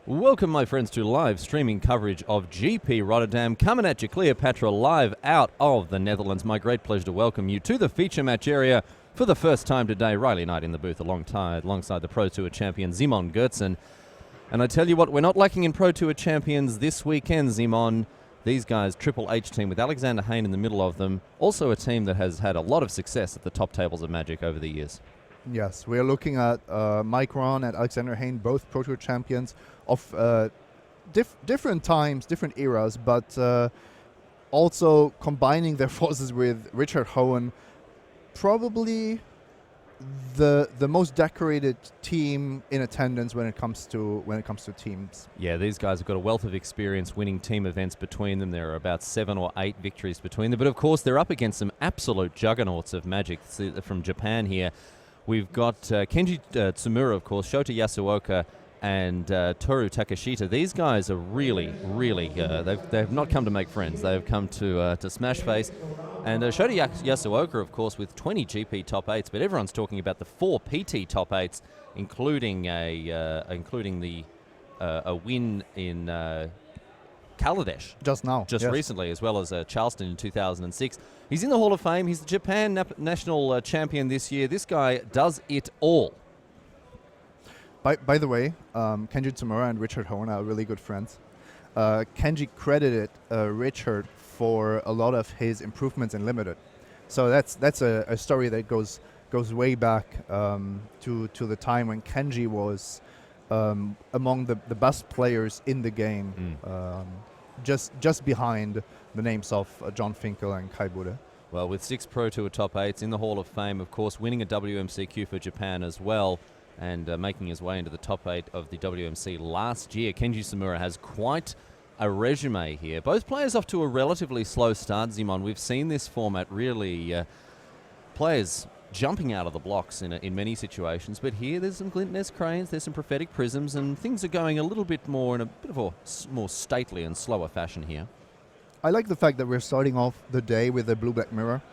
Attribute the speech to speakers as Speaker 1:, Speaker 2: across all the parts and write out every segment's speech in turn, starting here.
Speaker 1: Welcome, my friends, to live streaming coverage of GP Rotterdam, coming at you, Cleopatra, live out of the Netherlands. My great pleasure to welcome you to the feature match area for the first time today. Riley Knight in the booth alongside the Pro Tour champion, Simon Goertzen. And I tell you what, we're not lacking in Pro Tour champions this weekend, Simon. These guys, Triple H team with Alexander Hayne in the middle of them. Also a team that has had a lot of success at the top tables of Magic over the years.
Speaker 2: Yes, we are looking at Mike Ron and Alexander Hayne, both Pro Tour champions of different times, different eras, but also combining their forces with Richard Hohen, probably the most decorated team in attendance when it comes to teams.
Speaker 1: Yeah, these guys have got a wealth of experience winning team events between them. There are about 7 or 8 victories between them, but of course they're up against some absolute juggernauts of Magic from Japan here. We've got Kenji Tsumura, of course, Shota Yasuoka, and Toru Takashita. These guys are really, they've not come to make friends. They've come to smash face. And Shota Yasuoka, of course, with 20 GP top 8s, but everyone's talking about the 4 PT top 8s, including the win in Kaladesh. Just recently, as well as Charleston in 2006. He's in the Hall of Fame. He's the Japan national champion this year. This guy does it all.
Speaker 2: By the way, Kenji Tsumura and Richard Hohen are really good friends. Kenji credited Richard for a lot of his improvements in Limited. So that's a story that goes way back to the time when Kenji was among the best players in the game, just behind the names of John Finkel and Kai Bude.
Speaker 1: Well, with 6 Pro Tour top 8s in the Hall of Fame, of course, winning a WMCQ for Japan as well, and making his way into the top 8 of the WMC last year. Kenji Tsumura has quite a resume here. Both players off to a relatively slow start, Simon. We've seen this format really players jumping out of the blocks in many situations, but here there's some Glint-Ness Cranes, there's some Prophetic Prisms, and things are going a little bit more in a bit of a more stately and slower fashion here.
Speaker 2: I like the fact that we're starting off the day with a blue-black mirror.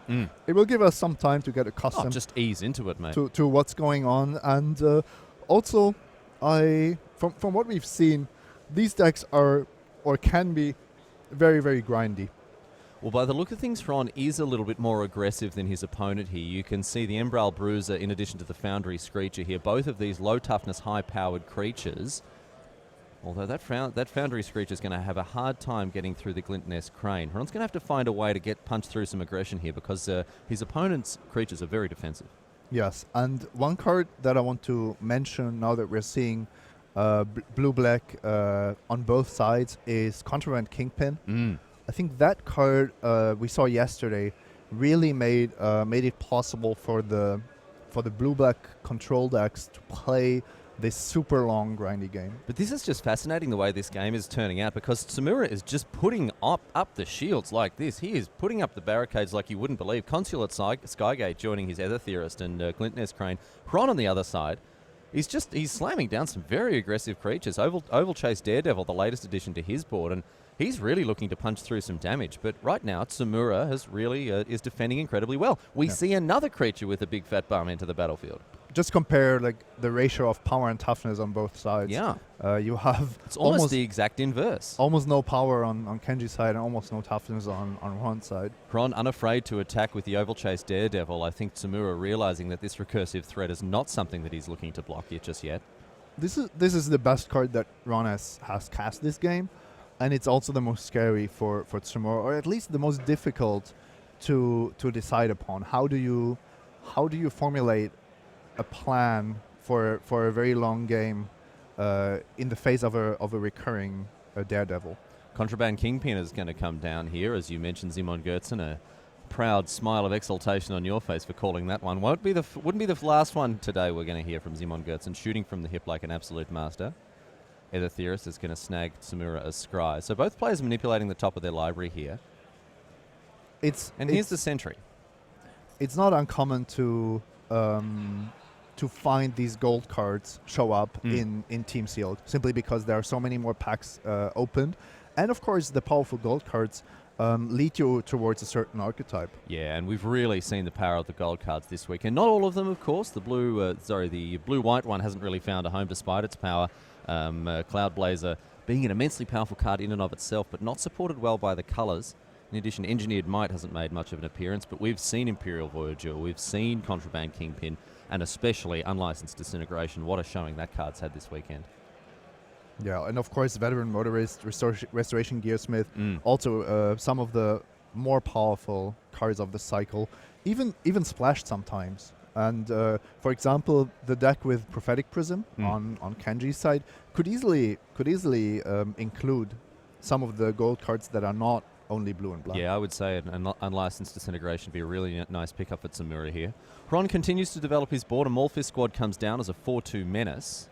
Speaker 2: It will give us some time to get accustomed.
Speaker 1: Just ease into it, mate.
Speaker 2: To what's going on. And also, from what we've seen, these decks are or can be very, very grindy.
Speaker 1: Well, by the look of things, Ron is a little bit more aggressive than his opponent here. You can see the Embral Bruiser in addition to the Foundry Screecher here. Both of these low-toughness, high-powered creatures. Although that Foundry Screecher is going to have a hard time getting through the Glint-Ness Crane. Ron's going to have to find a way to get punched through some aggression here because his opponent's creatures are very defensive.
Speaker 2: Yes, and one card that I want to mention now that we're seeing blue-black on both sides is Contraband Kingpin. I think that card we saw yesterday really made it possible for the blue-black control decks to play this super long grindy game.
Speaker 1: But this is just fascinating the way this game is turning out because Tsumura is just putting up the shields like this. He is putting up the barricades like you wouldn't believe. Consulate Skygate joining his Ether Theorist and Glint-Ness Crane. Ron on the other side, he's slamming down some very aggressive creatures. Oval Chase Daredevil, the latest addition to his board, and he's really looking to punch through some damage. But right now, Tsumura has really is defending incredibly well. We see another creature with a big fat bum enter the battlefield.
Speaker 2: Just compare the ratio of power and toughness on both sides.
Speaker 1: Yeah.
Speaker 2: You have
Speaker 1: it's almost the exact inverse.
Speaker 2: Almost no power on Kenji's side and almost no toughness on Ron's side.
Speaker 1: Ron unafraid to attack with the Oval Chase Daredevil. I think Tsumura realizing that this recursive threat is not something that he's looking to block just yet.
Speaker 2: This is the best card that Ron has cast this game, and it's also the most scary for Tsumura, or at least the most difficult to decide upon. How do you formulate a plan for a very long game in the face of a recurring Daredevil?
Speaker 1: Contraband Kingpin is going to come down here, as you mentioned, Simon Goertzen. A proud smile of exultation on your face for calling that one. Wouldn't be the last one today we're going to hear from Simon Goertzen, shooting from the hip like an absolute master. Ether Theorist is going to snag Tsumura as Scry. So both players manipulating the top of their library here. Here's the Sentry.
Speaker 2: It's not uncommon to find these gold cards show up in Team Sealed, simply because there are so many more packs opened. And of course, the powerful gold cards lead you towards a certain archetype.
Speaker 1: Yeah, and we've really seen the power of the gold cards this week. And not all of them, of course. The blue-white one hasn't really found a home despite its power. Cloud Blazer being an immensely powerful card in and of itself, but not supported well by the colours. In addition, Engineered Might hasn't made much of an appearance, but we've seen Imperial Voyager, we've seen Contraband Kingpin, and especially Unlicensed Disintegration. What a showing that card's had this weekend.
Speaker 2: Yeah, and of course, Veteran Motorist, Restoration Gearsmith, also some of the more powerful cards of the cycle, even splashed sometimes. And for example, the deck with Prophetic Prism on Kenji's side could easily include some of the gold cards that are not only blue and black.
Speaker 1: Yeah, I would say an Unlicensed Disintegration would be a really nice pickup for Samura here. Ron continues to develop his board. A Maulfist squad comes down as a 4-2 menace.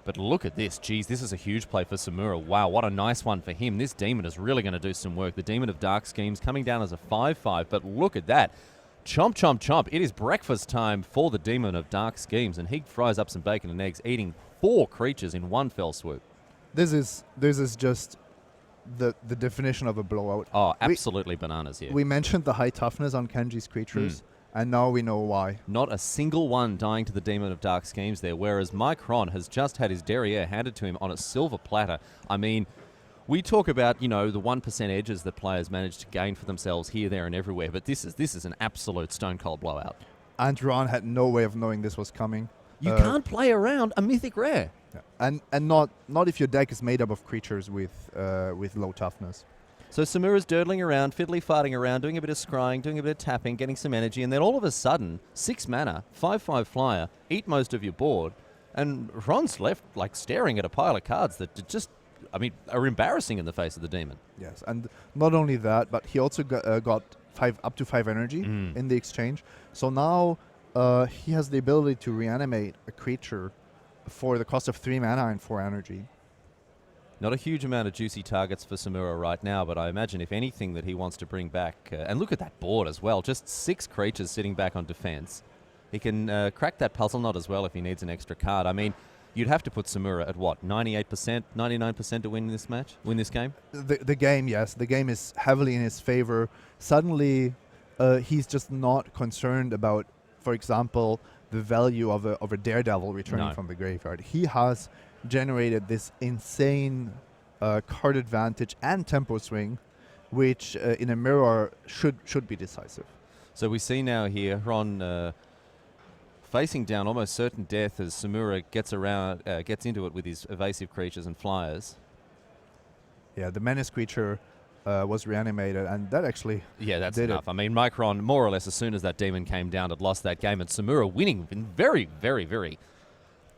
Speaker 1: But look at this. Geez, this is a huge play for Samura. Wow, what a nice one for him. This Demon is really going to do some work. The Demon of Dark Schemes coming down as a 5-5. But look at that. Chomp, chomp, chomp. It is breakfast time for the Demon of Dark Schemes. And he fries up some bacon and eggs, eating 4 creatures in one fell swoop.
Speaker 2: This is just the definition of a blowout.
Speaker 1: Oh, absolutely bananas here.
Speaker 2: We mentioned the high toughness on Kenji's creatures. And now we know why.
Speaker 1: Not a single one dying to the Demon of Dark Schemes there, whereas Mike Ron has just had his derriere handed to him on a silver platter. I mean, we talk about, the 1% edges that players manage to gain for themselves here, there, and everywhere, but this is an absolute stone-cold blowout.
Speaker 2: And Ron had no way of knowing this was coming.
Speaker 1: You can't play around a Mythic Rare.
Speaker 2: Yeah. And not if your deck is made up of creatures with low toughness.
Speaker 1: So Samura's durdling around, fiddly farting around, doing a bit of scrying, doing a bit of tapping, getting some energy, and then all of a sudden, 6 mana, 5/5 flyer, eat most of your board, and Ron's left staring at a pile of cards that just, are embarrassing in the face of the Demon.
Speaker 2: Yes, and not only that, but he also got up to 5 energy in the exchange. So now he has the ability to reanimate a creature for the cost of 3 mana and 4 energy.
Speaker 1: Not a huge amount of juicy targets for Samura right now, but I imagine if anything that he wants to bring back, and look at that board as well, just 6 creatures sitting back on defense. He can crack that puzzle knot as well if he needs an extra card. I mean, you'd have to put Samura at what, 98%, 99% to win this game?
Speaker 2: The game, yes. The game is heavily in his favor. Suddenly, he's just not concerned about, for example, the value of a Daredevil returning from the graveyard. He has generated this insane card advantage and tempo swing, which in a mirror should be decisive.
Speaker 1: So we see now here Ron facing down almost certain death as Samura gets into it with his evasive creatures and flyers.
Speaker 2: Yeah, the menace creature was reanimated, and that actually
Speaker 1: that's
Speaker 2: did
Speaker 1: enough.
Speaker 2: it.
Speaker 1: I mean, Mike Ron, more or less, as soon as that Demon came down, had lost that game, and Samura winning in very, very, very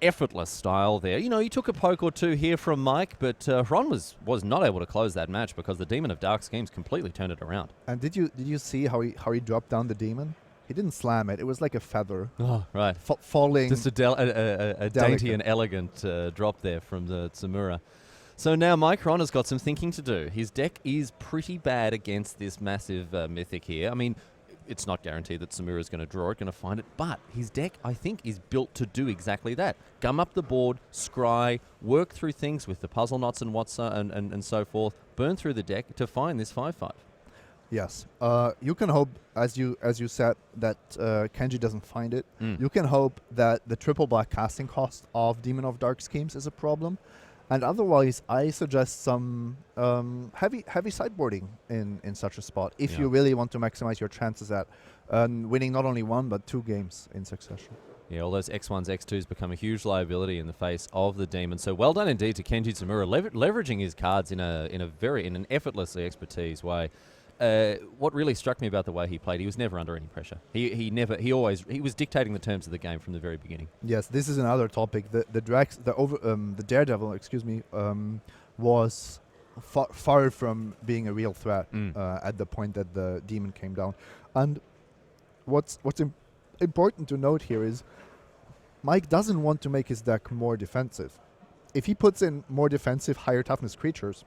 Speaker 1: effortless style there. He took a poke or two here from Mike, but Ron was not able to close that match because the Demon of Dark Schemes completely turned it around.
Speaker 2: And did you see how he dropped down the Demon? He didn't slam it. It was like a feather.
Speaker 1: Oh, right.
Speaker 2: Falling.
Speaker 1: Just a dainty and elegant drop there from the Samura. So now Mike Ron has got some thinking to do. His deck is pretty bad against this massive Mythic here. I mean, it's not guaranteed that Samura is going to draw it, going to find it, but his deck, I think, is built to do exactly that. Gum up the board, scry, work through things with the puzzle knots and so forth, burn through the deck to find this 5/5.
Speaker 2: Yes. You can hope, as you said, that Kenji doesn't find it. You can hope that the triple black casting cost of Demon of Dark Schemes is a problem. And otherwise, I suggest some heavy sideboarding in such a spot if you really want to maximize your chances at winning not only 1 but 2 games in succession.
Speaker 1: Yeah, all those X1s, X2s become a huge liability in the face of the Demon. So well done indeed to Kenji Samura, leveraging his cards in an effortlessly expertise way. What really struck me about the way he played, he was never under any pressure. He was dictating the terms of the game from the very beginning.
Speaker 2: Yes, this is another topic. The Daredevil, was far from being a real threat at the point that the Demon came down. And what's important to note here is Mike doesn't want to make his deck more defensive. If he puts in more defensive, higher toughness creatures,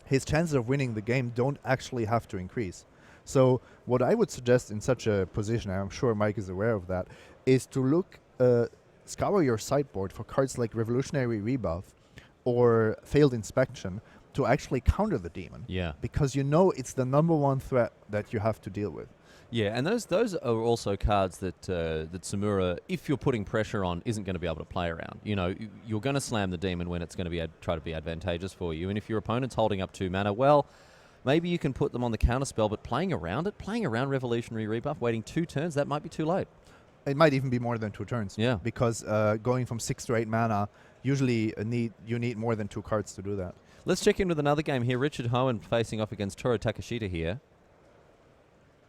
Speaker 2: his chances of winning the game don't actually have to increase. So what I would suggest in such a position, and I'm sure Mike is aware of that, is to scour your sideboard for cards like Revolutionary Rebuff or Failed Inspection to actually counter the Demon.
Speaker 1: Yeah.
Speaker 2: Because it's the number 1 threat that you have to deal with.
Speaker 1: Yeah, and those are also cards that that Samura, if you're putting pressure on, isn't going to be able to play around. You know, you're going to slam the demon when it's going to be try to be advantageous for you, and if your opponent's holding up 2 mana, well, maybe you can put them on the counter spell, but playing around Revolutionary Rebuff, waiting 2 turns, that might be too late.
Speaker 2: It might even be more than 2 turns.
Speaker 1: Yeah.
Speaker 2: Because going from 6 to 8 mana, usually you need more than 2 cards to do that.
Speaker 1: Let's check in with another game here. Richard Hohen facing off against Toru Takashita here.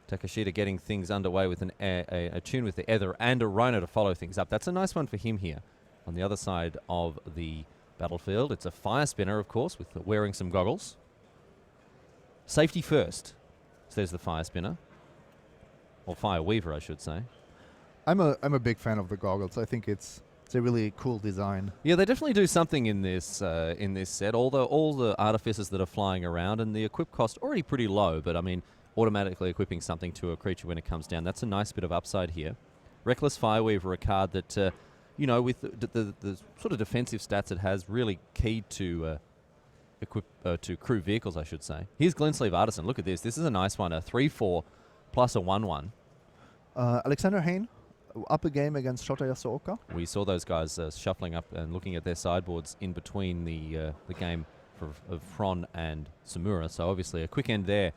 Speaker 1: Takashita getting things underway with a tune with the Ether and a Rhino to follow things up. That's a nice one for him here. On the other side of the battlefield, it's a Fire Spinner, of course, with wearing some goggles. Safety first, says the Fire Spinner. Or Fire Weaver, I should say.
Speaker 2: I'm a big fan of the goggles. I think it's a really cool design.
Speaker 1: Yeah, they definitely do something in this set. All the artificers that are flying around, and the equip cost already pretty low, but I mean, automatically equipping something to a creature when it comes down, that's a nice bit of upside here. Reckless Fireweaver, a card that, you know, with the sort of defensive stats it has, really keyed to to crew vehicles, I should say. Here's Glensleeve Artisan. Look at this. This is a nice one. A 3/4 plus a 1/1.
Speaker 2: Alexander Hain, up a game against Shota Yasuoka.
Speaker 1: We saw those guys shuffling up and looking at their sideboards in between the game of Fron and Samura. So obviously a quick end there,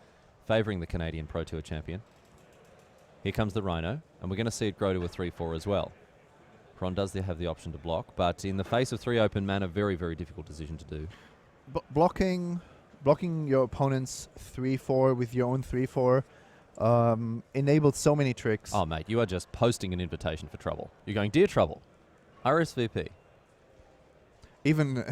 Speaker 1: favouring the Canadian Pro Tour champion. Here comes the Rhino, and we're going to see it grow to a 3/4 as well. Fron does have the option to block, but in the face of 3 open mana, very, very difficult decision to do.
Speaker 2: Blocking your opponent's 3/4 with your own 3/4 enabled so many tricks.
Speaker 1: Oh, mate, you are just posting an invitation for trouble. You're going, dear trouble, RSVP.
Speaker 2: Even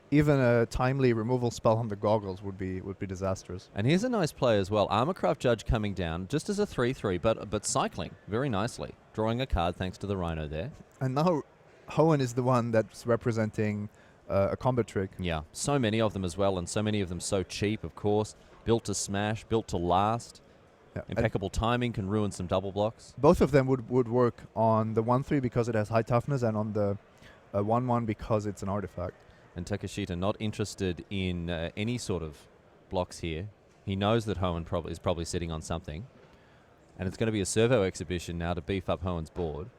Speaker 2: even a timely removal spell on the goggles would be disastrous.
Speaker 1: And here's a nice play as well. Armorcraft Judge coming down just as a 3/3, but cycling very nicely, drawing a card thanks to the Rhino there.
Speaker 2: And now Hohen is the one that's representing a combat trick.
Speaker 1: Yeah, so many of them as well, and so many of them so cheap, of course. Built to smash, built to last.
Speaker 2: Yeah.
Speaker 1: Impeccable timing, can ruin some double blocks.
Speaker 2: Both of them would work on the 1/3 because it has high toughness, and on the 1/1 because it's an artifact.
Speaker 1: And Takashita not interested in any sort of blocks here. He knows that Hohen is probably sitting on something. And it's going to be a servo exhibition now to beef up Hohen's board.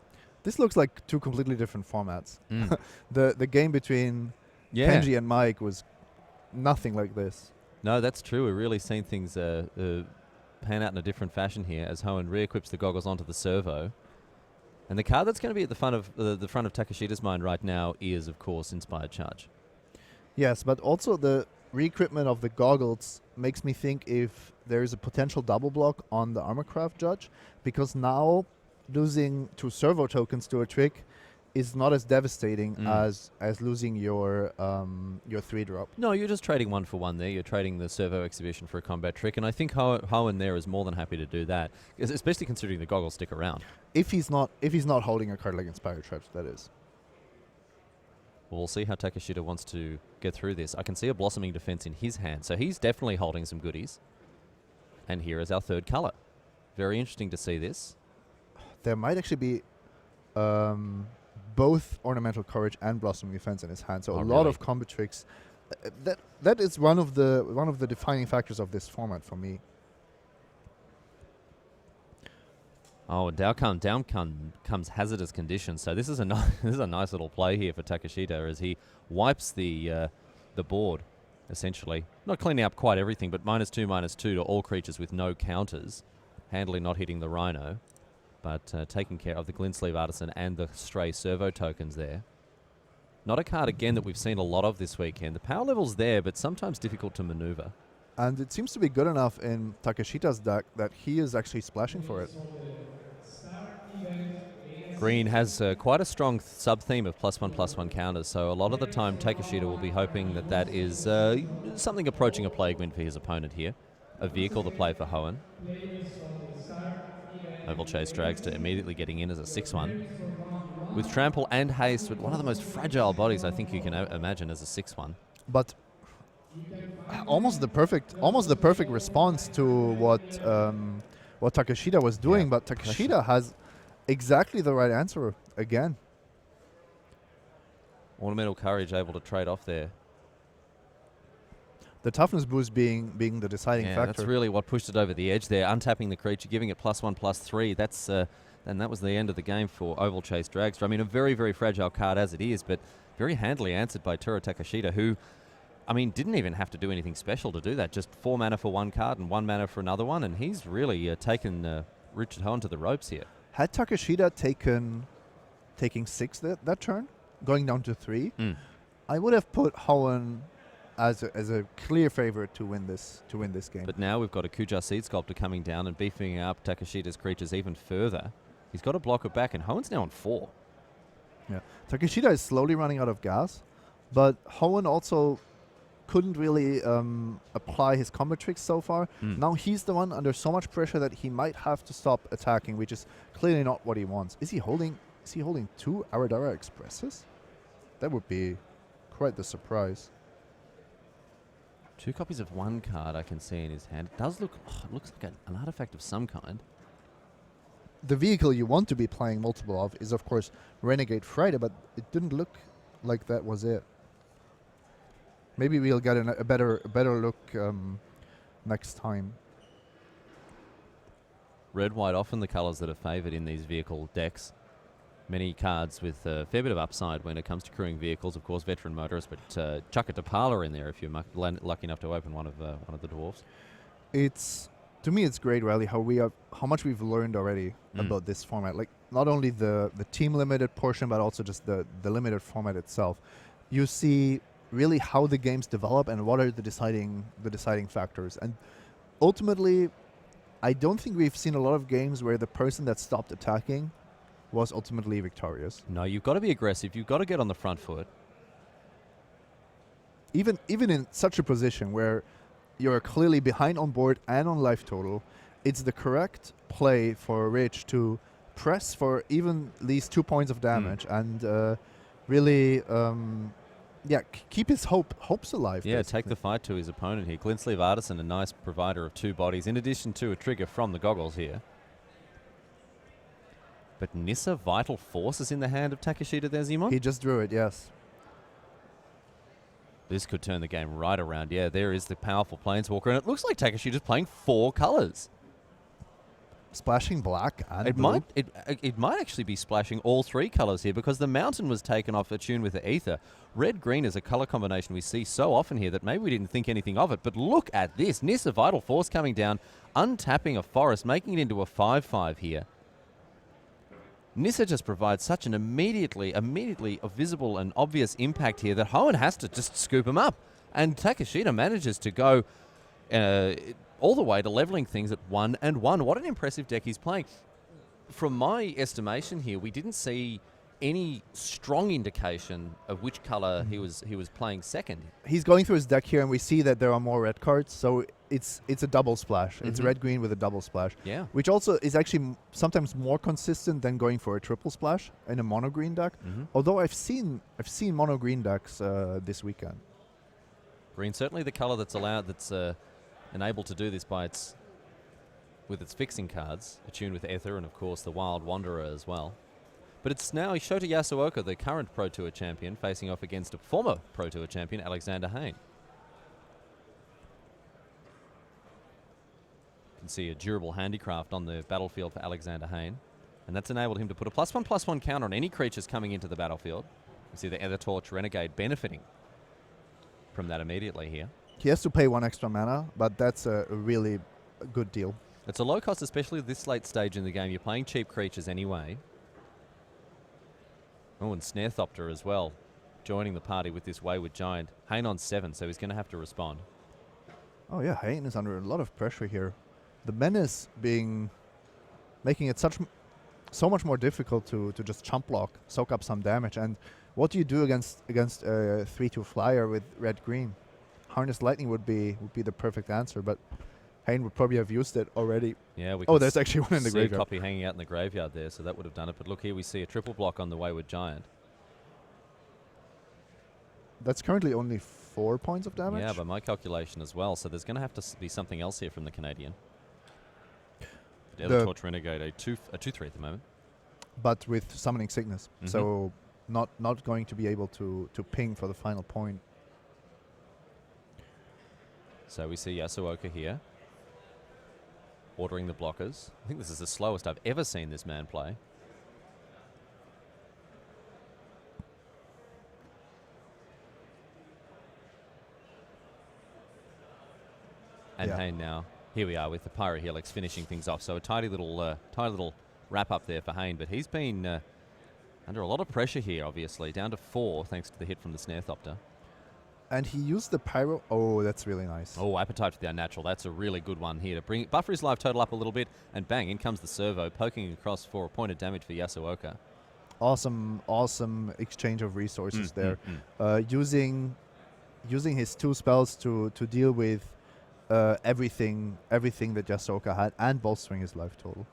Speaker 2: This looks like 2 completely different formats. The game between Kenji and Mike was nothing like this.
Speaker 1: No, that's true. We're really seeing things pan out in a different fashion here as Hohen re-equips the goggles onto the servo. And the card that's going to be at the front of the front of Takashita's mind right now is, of course, Inspired Charge.
Speaker 2: Yes, but also the re-equipment of the goggles makes me think if there is a potential double block on the Armorcraft Judge, because now losing 2 servo tokens to a trick is not as devastating as losing your 3-drop.
Speaker 1: No, you're just trading 1 for 1 there. You're trading the servo exhibition for a combat trick, and I think Hohen there is more than happy to do that, especially considering the goggles stick around.
Speaker 2: If he's not holding a card like Inspired Charge, that is.
Speaker 1: We'll see how Takashita wants to get through this. I can see a Blossoming Defense in his hand, so he's definitely holding some goodies. And here is our 3rd color. Very interesting to see this.
Speaker 2: There might actually be both Ornamental Courage and Blossoming Defense in his hand, so a lot of combat tricks. That is one of the defining factors of this format for me.
Speaker 1: Oh, and down comes Hazardous Conditions. So this is a nice little play here for Takashita as he wipes the board, essentially. Not cleaning up quite everything, but -2/-2 to all creatures with no counters. Handily not hitting the Rhino, but taking care of the Glensleeve Artisan and the stray servo tokens there. Not a card, again, that we've seen a lot of this weekend. The power level's there, but sometimes difficult to maneuver.
Speaker 2: And it seems to be good enough in Takashita's deck that he is actually splashing for it.
Speaker 1: Green has quite a strong sub-theme of +1/+1 counters, so a lot of the time Takashita will be hoping that is something approaching a Plague Wind for his opponent here. A vehicle to play for Hohen. Oval Chase Dragster immediately getting in as a 6/1. With Trample and Haste, with one of the most fragile bodies I think you can imagine as a 6/1.
Speaker 2: But almost the perfect response to what Takashita was doing, but Takashita has exactly the right answer again.
Speaker 1: Ornamental Courage able to trade off there.
Speaker 2: The toughness boost being the deciding
Speaker 1: Yeah,
Speaker 2: factor.
Speaker 1: that's really what pushed it over the edge there. Untapping the creature, giving it +1/+3. That's and that was the end of the game for Oval Chase Dragster. I mean, a very, very fragile card as it is, but very handily answered by Tura Takashita, who, I mean, didn't even have to do anything special to do that. Just 4 mana for one card and 1 mana for another one, and he's really taken Richard Hohen to the ropes here.
Speaker 2: Had Takashita taking 6 that turn, going down to 3, I would have put Hohen as a clear favorite to win this game.
Speaker 1: But now we've got a Kuja Seed Sculptor coming down and beefing up Takashita's creatures even further. He's got a blocker back, and Hohen's now on 4.
Speaker 2: Yeah, Takashita is slowly running out of gas, but Hohen also couldn't really apply his combo tricks so far. Now he's the one under so much pressure that he might have to stop attacking, which is clearly not what he wants. Is he holding 2 Aradara Expresses? That would be quite the surprise.
Speaker 1: 2 copies of 1 card I can see in his hand. It does look, it looks like an artifact of some kind.
Speaker 2: The vehicle you want to be playing multiple of is, of course, Renegade Friday, but it didn't look like that was it. Maybe we'll get a better look next time.
Speaker 1: Red, white, often the colours that are favoured in these vehicle decks. Many cards with a fair bit of upside when it comes to crewing vehicles. Of course, veteran motorists, but chuck a Tapala in there if you're lucky enough to open one of the dwarves.
Speaker 2: To me, it's great, Riley, how much we've learned already about this format. Like, not only the team limited portion, but also just the limited format itself. You see really how the games develop and what are the deciding factors. And ultimately, I don't think we've seen a lot of games where the person that stopped attacking was ultimately victorious.
Speaker 1: No, you've got to be aggressive. You've got to get on the front foot.
Speaker 2: Even in such a position where you're clearly behind on board and on life total, it's the correct play for Rich to press for even at least 2 points of damage and really, keep his hopes alive.
Speaker 1: Yeah,
Speaker 2: basically.
Speaker 1: take the fight to his opponent here. Glintsleeve Artisan, a nice provider of 2 bodies, in addition to a trigger from the goggles here. But Nissa Vital Force is in the hand of Takashita there, Zimon.
Speaker 2: He just drew it, yes.
Speaker 1: This could turn the game right around. Yeah, there is the powerful Planeswalker, and it looks like Takashita's playing 4 colours.
Speaker 2: Splashing black and
Speaker 1: It
Speaker 2: blue.
Speaker 1: might actually be splashing all 3 colours here, because the mountain was taken off Attune with the Ether. Red-green is a colour combination we see so often here that maybe we didn't think anything of it. But look at this. Nissa Vital Force coming down, untapping a forest, making it into a 5/5 here. Nissa just provides such an immediately a visible and obvious impact here that Hohen has to just scoop him up. And Takashita manages to go all the way to leveling things at 1/1. What an impressive deck he's playing. From my estimation here, we didn't see any strong indication of which color he was playing second.
Speaker 2: He's going through his deck here, and we see that there are more red cards, so it's a double splash. It's red-green with a double splash.
Speaker 1: Yeah.
Speaker 2: Which also is actually sometimes more consistent than going for a triple splash in a mono-green deck. Although I've seen mono-green decks this weekend.
Speaker 1: Green certainly the color that's enabled to do this with its fixing cards, attuned with Ether and of course the Wild Wanderer as well. But it's now Shota Yasuoka, the current Pro Tour champion, facing off against a former Pro Tour champion, Alexander Hayne. You can see a durable handicraft on the battlefield for Alexander Hayne, and that's enabled him to put a +1/+1 counter on any creatures coming into the battlefield. You see the Ether Torch Renegade benefiting from that immediately here.
Speaker 2: He has to pay 1 extra mana, but that's a really good deal.
Speaker 1: It's a low cost, especially at this late stage in the game. You're playing cheap creatures anyway. Oh, and Snarethopter as well, joining the party with this Wayward Giant. Hayne on 7, so he's going to have to respond.
Speaker 2: Oh yeah, Hayne is under a lot of pressure here. The menace making it so much more difficult to just chump block, soak up some damage. And what do you do against a 3/2 flyer with red-green? Harness Lightning would be the perfect answer, but Hayne would probably have used it already.
Speaker 1: Yeah, we
Speaker 2: there's actually one in the graveyard.
Speaker 1: A copy hanging out in the graveyard there, so that would have done it. But look, here we see a triple block on the Wayward Giant.
Speaker 2: That's currently only 4 points of damage.
Speaker 1: Yeah, by my calculation as well. So there's going to have to be something else here from the Canadian. The Torch Renegade, a 2/3 at the moment.
Speaker 2: But with Summoning Sickness, so not going to be able to ping for the final point.
Speaker 1: So we see Yasuoka here, ordering the blockers. I think this is the slowest I've ever seen this man play. And Hayne now, here we are with the Pyrohelix finishing things off. So a tidy little wrap up there for Hayne, but he's been under a lot of pressure here, obviously. Down to 4 thanks to the hit from the Snare Thopter.
Speaker 2: And he used the Pyro. Oh, that's really nice.
Speaker 1: Oh, Appetite for the Unnatural. That's a really good one here to buffer his life total up a little bit. And bang, in comes the servo, poking across for a point of damage for Yasuoka.
Speaker 2: Awesome exchange of resources there. Using his 2 spells to deal with everything that Yasuoka had and bolstering his life total.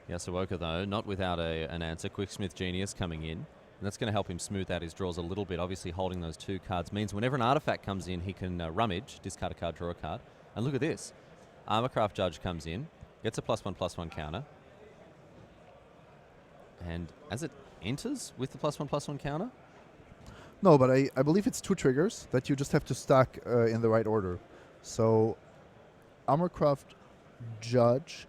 Speaker 1: Yasuoka, though, not without an answer. Quicksmith Genius coming in. And that's going to help him smooth out his draws a little bit. Obviously, holding those 2 cards means whenever an artifact comes in, he can rummage, discard a card, draw a card. And look at this. Armorcraft Judge comes in, gets a +1/+1 counter. And as it enters with the +1/+1 counter?
Speaker 2: No, but I believe it's 2 triggers that you just have to stack in the right order. So, Armorcraft Judge.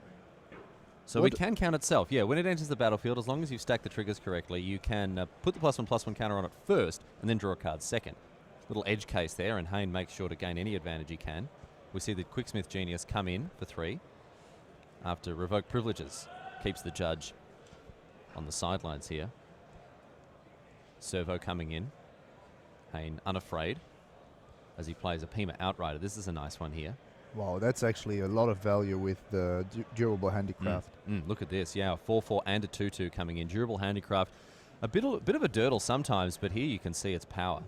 Speaker 1: So it can count itself. Yeah, when it enters the battlefield, as long as you've stacked the triggers correctly, you can put the +1/+1 counter on it first and then draw a card second. Little edge case there, and Hayne makes sure to gain any advantage he can. We see the Quicksmith Genius come in for 3 after Revoke Privileges. Keeps the Judge on the sidelines here. Servo coming in. Hayne unafraid as he plays a Pima Outrider. This is a nice one here.
Speaker 2: Wow, that's actually a lot of value with the Durable Handicraft.
Speaker 1: Look at this. Yeah, a 4/4 and a 2/2 coming in. Durable Handicraft. A bit of a durdle sometimes, but here you can see its power.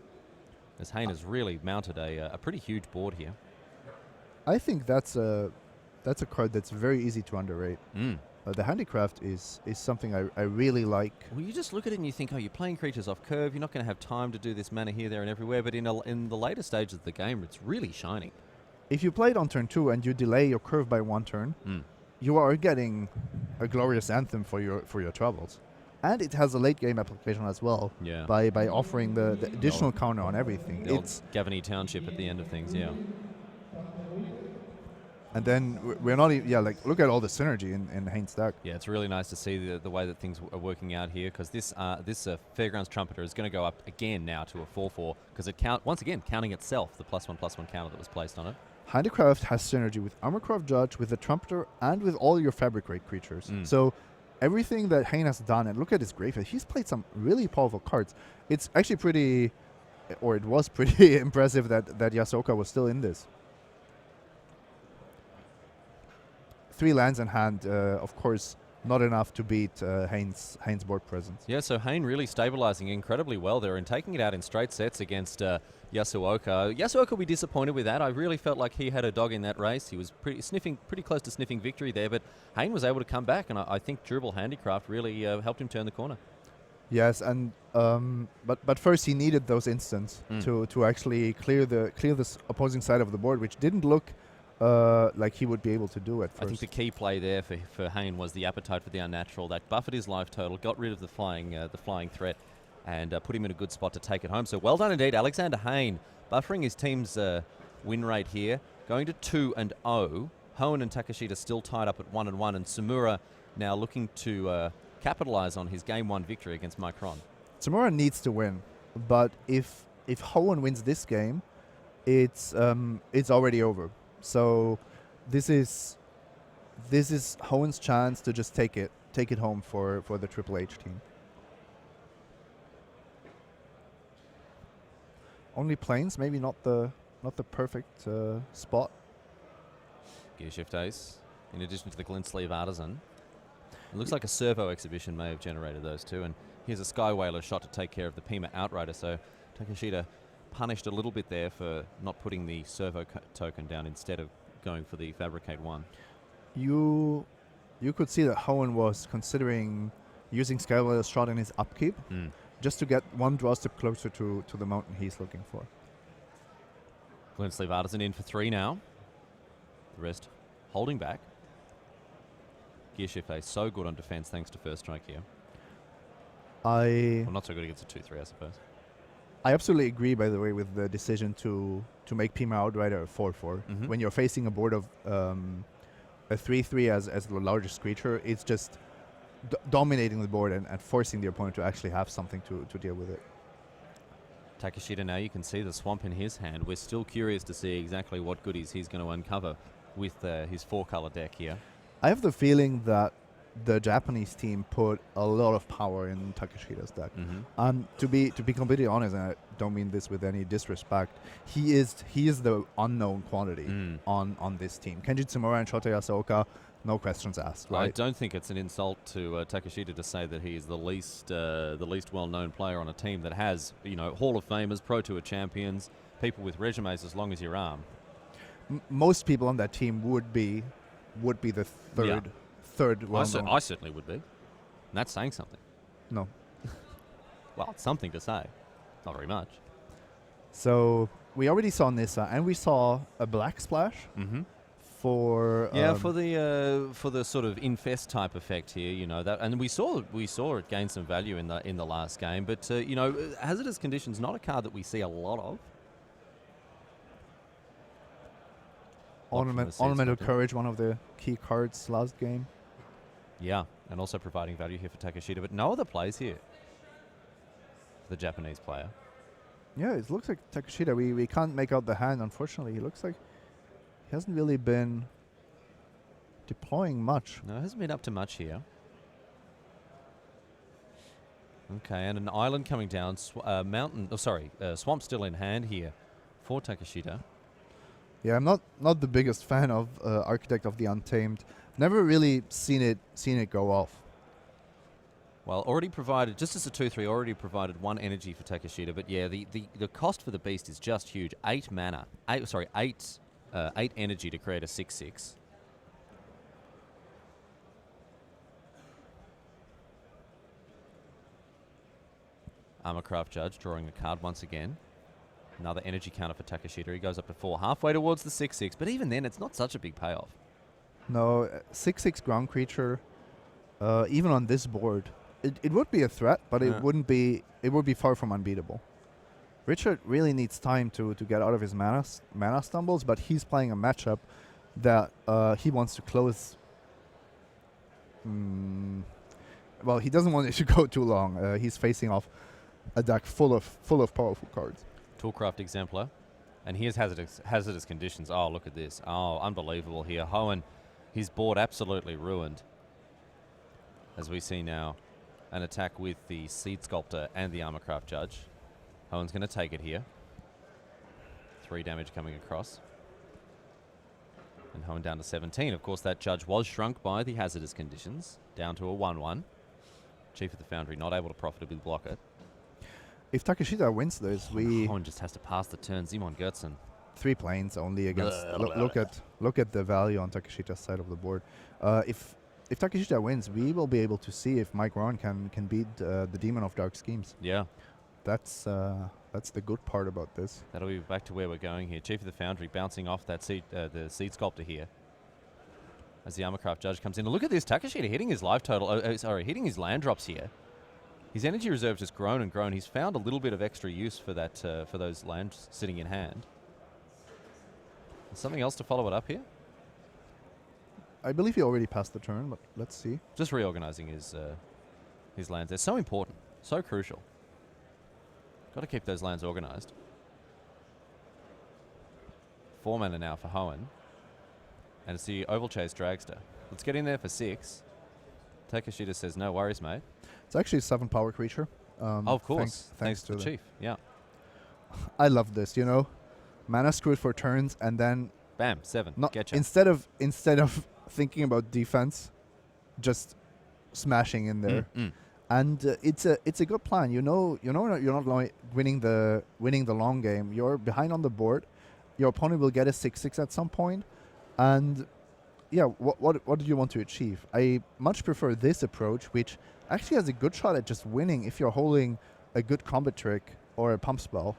Speaker 1: As Hayne has really mounted a pretty huge board here.
Speaker 2: I think that's a card that's very easy to underrate. The Handicraft is something I really like.
Speaker 1: Well, you just look at it and you think, oh, you're playing creatures off curve. You're not going to have time to do this mana here, there, and everywhere. But in the later stages of the game, it's really shining.
Speaker 2: If you play it on turn 2 and you delay your curve by 1 turn, you are getting a glorious anthem for your troubles. And it has a late game application as well.
Speaker 1: Yeah.
Speaker 2: By offering the additional counter on everything.
Speaker 1: It's Gavany Township at the end of things, yeah.
Speaker 2: And then we're not even, look at all the synergy in Hayne's deck.
Speaker 1: Yeah, it's really nice to see the way that things are working out here, because this Fairgrounds Trumpeter is going to go up again now to a 4/4, because it once again counting itself, the +1/+1 counter that was placed on it.
Speaker 2: Handicraft has synergy with Armorcraft Judge, with the Trumpeter, and with all your Fabric Rate creatures. So everything that Hayne has done, and look at his graveyard, he's played some really powerful cards. It's actually it was pretty impressive that Yasuoka was still in this. 3 lands in hand, of course, not enough to beat Hayne's board presence.
Speaker 1: Yeah, so Hayne really stabilizing incredibly well there and taking it out in straight sets against Yasuoka. Yasuoka will be disappointed with that. I really felt like he had a dog in that race. He was pretty close to sniffing victory there, but Hayne was able to come back, and I think Durable Handicraft really helped him turn the corner.
Speaker 2: Yes, and but first he needed those instants to actually clear this opposing side of the board, which didn't look like he would be able to do at first.
Speaker 1: I think the key play there for Hayne was the Appetite for the Unnatural. That buffered his life total, got rid of the flying threat, and put him in a good spot to take it home. So well done indeed, Alexander Hayne, buffering his team's win rate here, going to 2-0. Hoenn and Takashita still tied up at 1-1, and Tsumura now looking to capitalize on his Game 1 victory against Micron.
Speaker 2: Tsumura needs to win, but if Hoenn wins this game, it's already over. So this is Hoenn's chance to just take it home for the Triple H team. Only planes, maybe not the perfect spot.
Speaker 1: Gear Shift Ace, in addition to the Glint Sleeve Artisan. It looks like a servo exhibition may have generated those two, and here's a Sky Whaler shot to take care of the Pima Outrider, so Takashita punished a little bit there for not putting the servo token down instead of going for the Fabricate 1.
Speaker 2: You could see that Hoenn was considering using Sky Whaler's shot in his upkeep, just to get one draw step closer to the mountain he's looking for.
Speaker 1: Glint Sleeve Artisan in for 3 now. The rest holding back. Gear Shift Ace so good on defense thanks to First Strike here. Well, not so good against a 2-3, I suppose.
Speaker 2: I absolutely agree, by the way, with the decision to make Pima outright a 4-4.
Speaker 1: Mhm.
Speaker 2: When you're facing a board of a 3-3 as the largest creature, it's just dominating the board and forcing the opponent to actually have something to deal with it.
Speaker 1: Takeshita, now you can see the swamp in his hand. We're still curious to see exactly what goodies he's going to uncover with his 4-color deck here.
Speaker 2: I have the feeling that the Japanese team put a lot of power in Takeshita's deck. To be completely honest, and I don't mean this with any disrespect, he is the unknown quantity on this team. Kenji Tsumura and Shota Yasaoka, no questions asked. Right?
Speaker 1: I don't think it's an insult to Takeshita to say that he is the least well-known player on a team that has Hall of Famers, Pro Tour champions, people with resumes as long as your arm.
Speaker 2: Most people on that team would be the third well-known.
Speaker 1: I certainly would be. And that's saying something.
Speaker 2: No.
Speaker 1: Well, it's something to say. Not very much.
Speaker 2: So we already saw Nissa, and we saw a black splash for
Speaker 1: for the sort of infest type effect here, that, and we saw it gain some value in the last game. But hazardous conditions, not a card that we see a lot of.
Speaker 2: Ornamental Courage, one of the key cards last game.
Speaker 1: Yeah, and also providing value here for Takeshita, but no other plays here for the Japanese player.
Speaker 2: Yeah, it looks like Takeshita. We can't make out the hand, unfortunately. He looks like he hasn't really been deploying much.
Speaker 1: No, hasn't been up to much here. Okay, and an island coming down. Swamp still in hand here for Takeshita.
Speaker 2: Yeah, I'm not the biggest fan of Architect of the Untamed. Never really seen it go off.
Speaker 1: Well, already provided, just as a 2-3, already provided 1 energy for Takeshita. But yeah, the cost for the beast is just huge. 8 energy to create a 6/6. Armorcraft Judge drawing a card once again. Another energy counter for Takeshita. He goes up to 4, halfway towards the 6/6. But even then, it's not such a big payoff.
Speaker 2: No, 6/6 ground creature, even on this board, it would be a threat, but it wouldn't be. It would be far from unbeatable. Richard really needs time to get out of his mana stumbles, but he's playing a matchup that he wants to close. Well, he doesn't want it to go too long. He's facing off a deck full of powerful cards.
Speaker 1: Toolcraft Exemplar. And here's hazardous conditions. Oh, look at this. Oh, unbelievable here. Hoenn, his board absolutely ruined. As we see now, an attack with the Seed Sculptor and the Armorcraft Judge. Hoenn's going to take it here. 3 damage coming across. And Hoenn down to 17. Of course, that Judge was shrunk by the hazardous conditions, down to a 1/1. Chief of the Foundry not able to profitably block it.
Speaker 2: If Takeshita wins this,
Speaker 1: Hoenn just has to pass the turn. Simon Gertzen.
Speaker 2: 3 planes only against. Look at the value on Takeshita's side of the board. If Takeshita wins, we will be able to see if Mike Ron can beat the Demon of Dark Schemes.
Speaker 1: Yeah,
Speaker 2: that's the good part about this.
Speaker 1: That'll be back to where we're going here. Chief of the Foundry bouncing off that the Seed Sculptor here. As the Armorcraft Judge comes in. Look at this, Takeshita hitting his life total. Hitting his land drops here. His energy reserve just grown and grown. He's found a little bit of extra use for that for those lands sitting in hand. Something else to follow it up here?
Speaker 2: I believe he already passed the turn, but let's see.
Speaker 1: Just reorganizing his lands. They're so important, so crucial. Got to keep those lands organized. 4 mana now for Hoenn. And it's the Oval Chase Dragster. Let's get in there for 6. Takeshita says, no worries, mate.
Speaker 2: It's actually a 7 power creature.
Speaker 1: Of course.
Speaker 2: Thanks
Speaker 1: to the Chief. Yeah.
Speaker 2: I love this, Mana screwed for turns, and then
Speaker 1: bam, 7. Getcha.
Speaker 2: Instead of thinking about defense, just smashing in there. And it's a good plan. You're not winning the long game. You're behind on the board. Your opponent will get a 6/6 at some point, and yeah, what do you want to achieve? I much prefer this approach, which actually has a good shot at just winning if you're holding a good combat trick or a pump spell,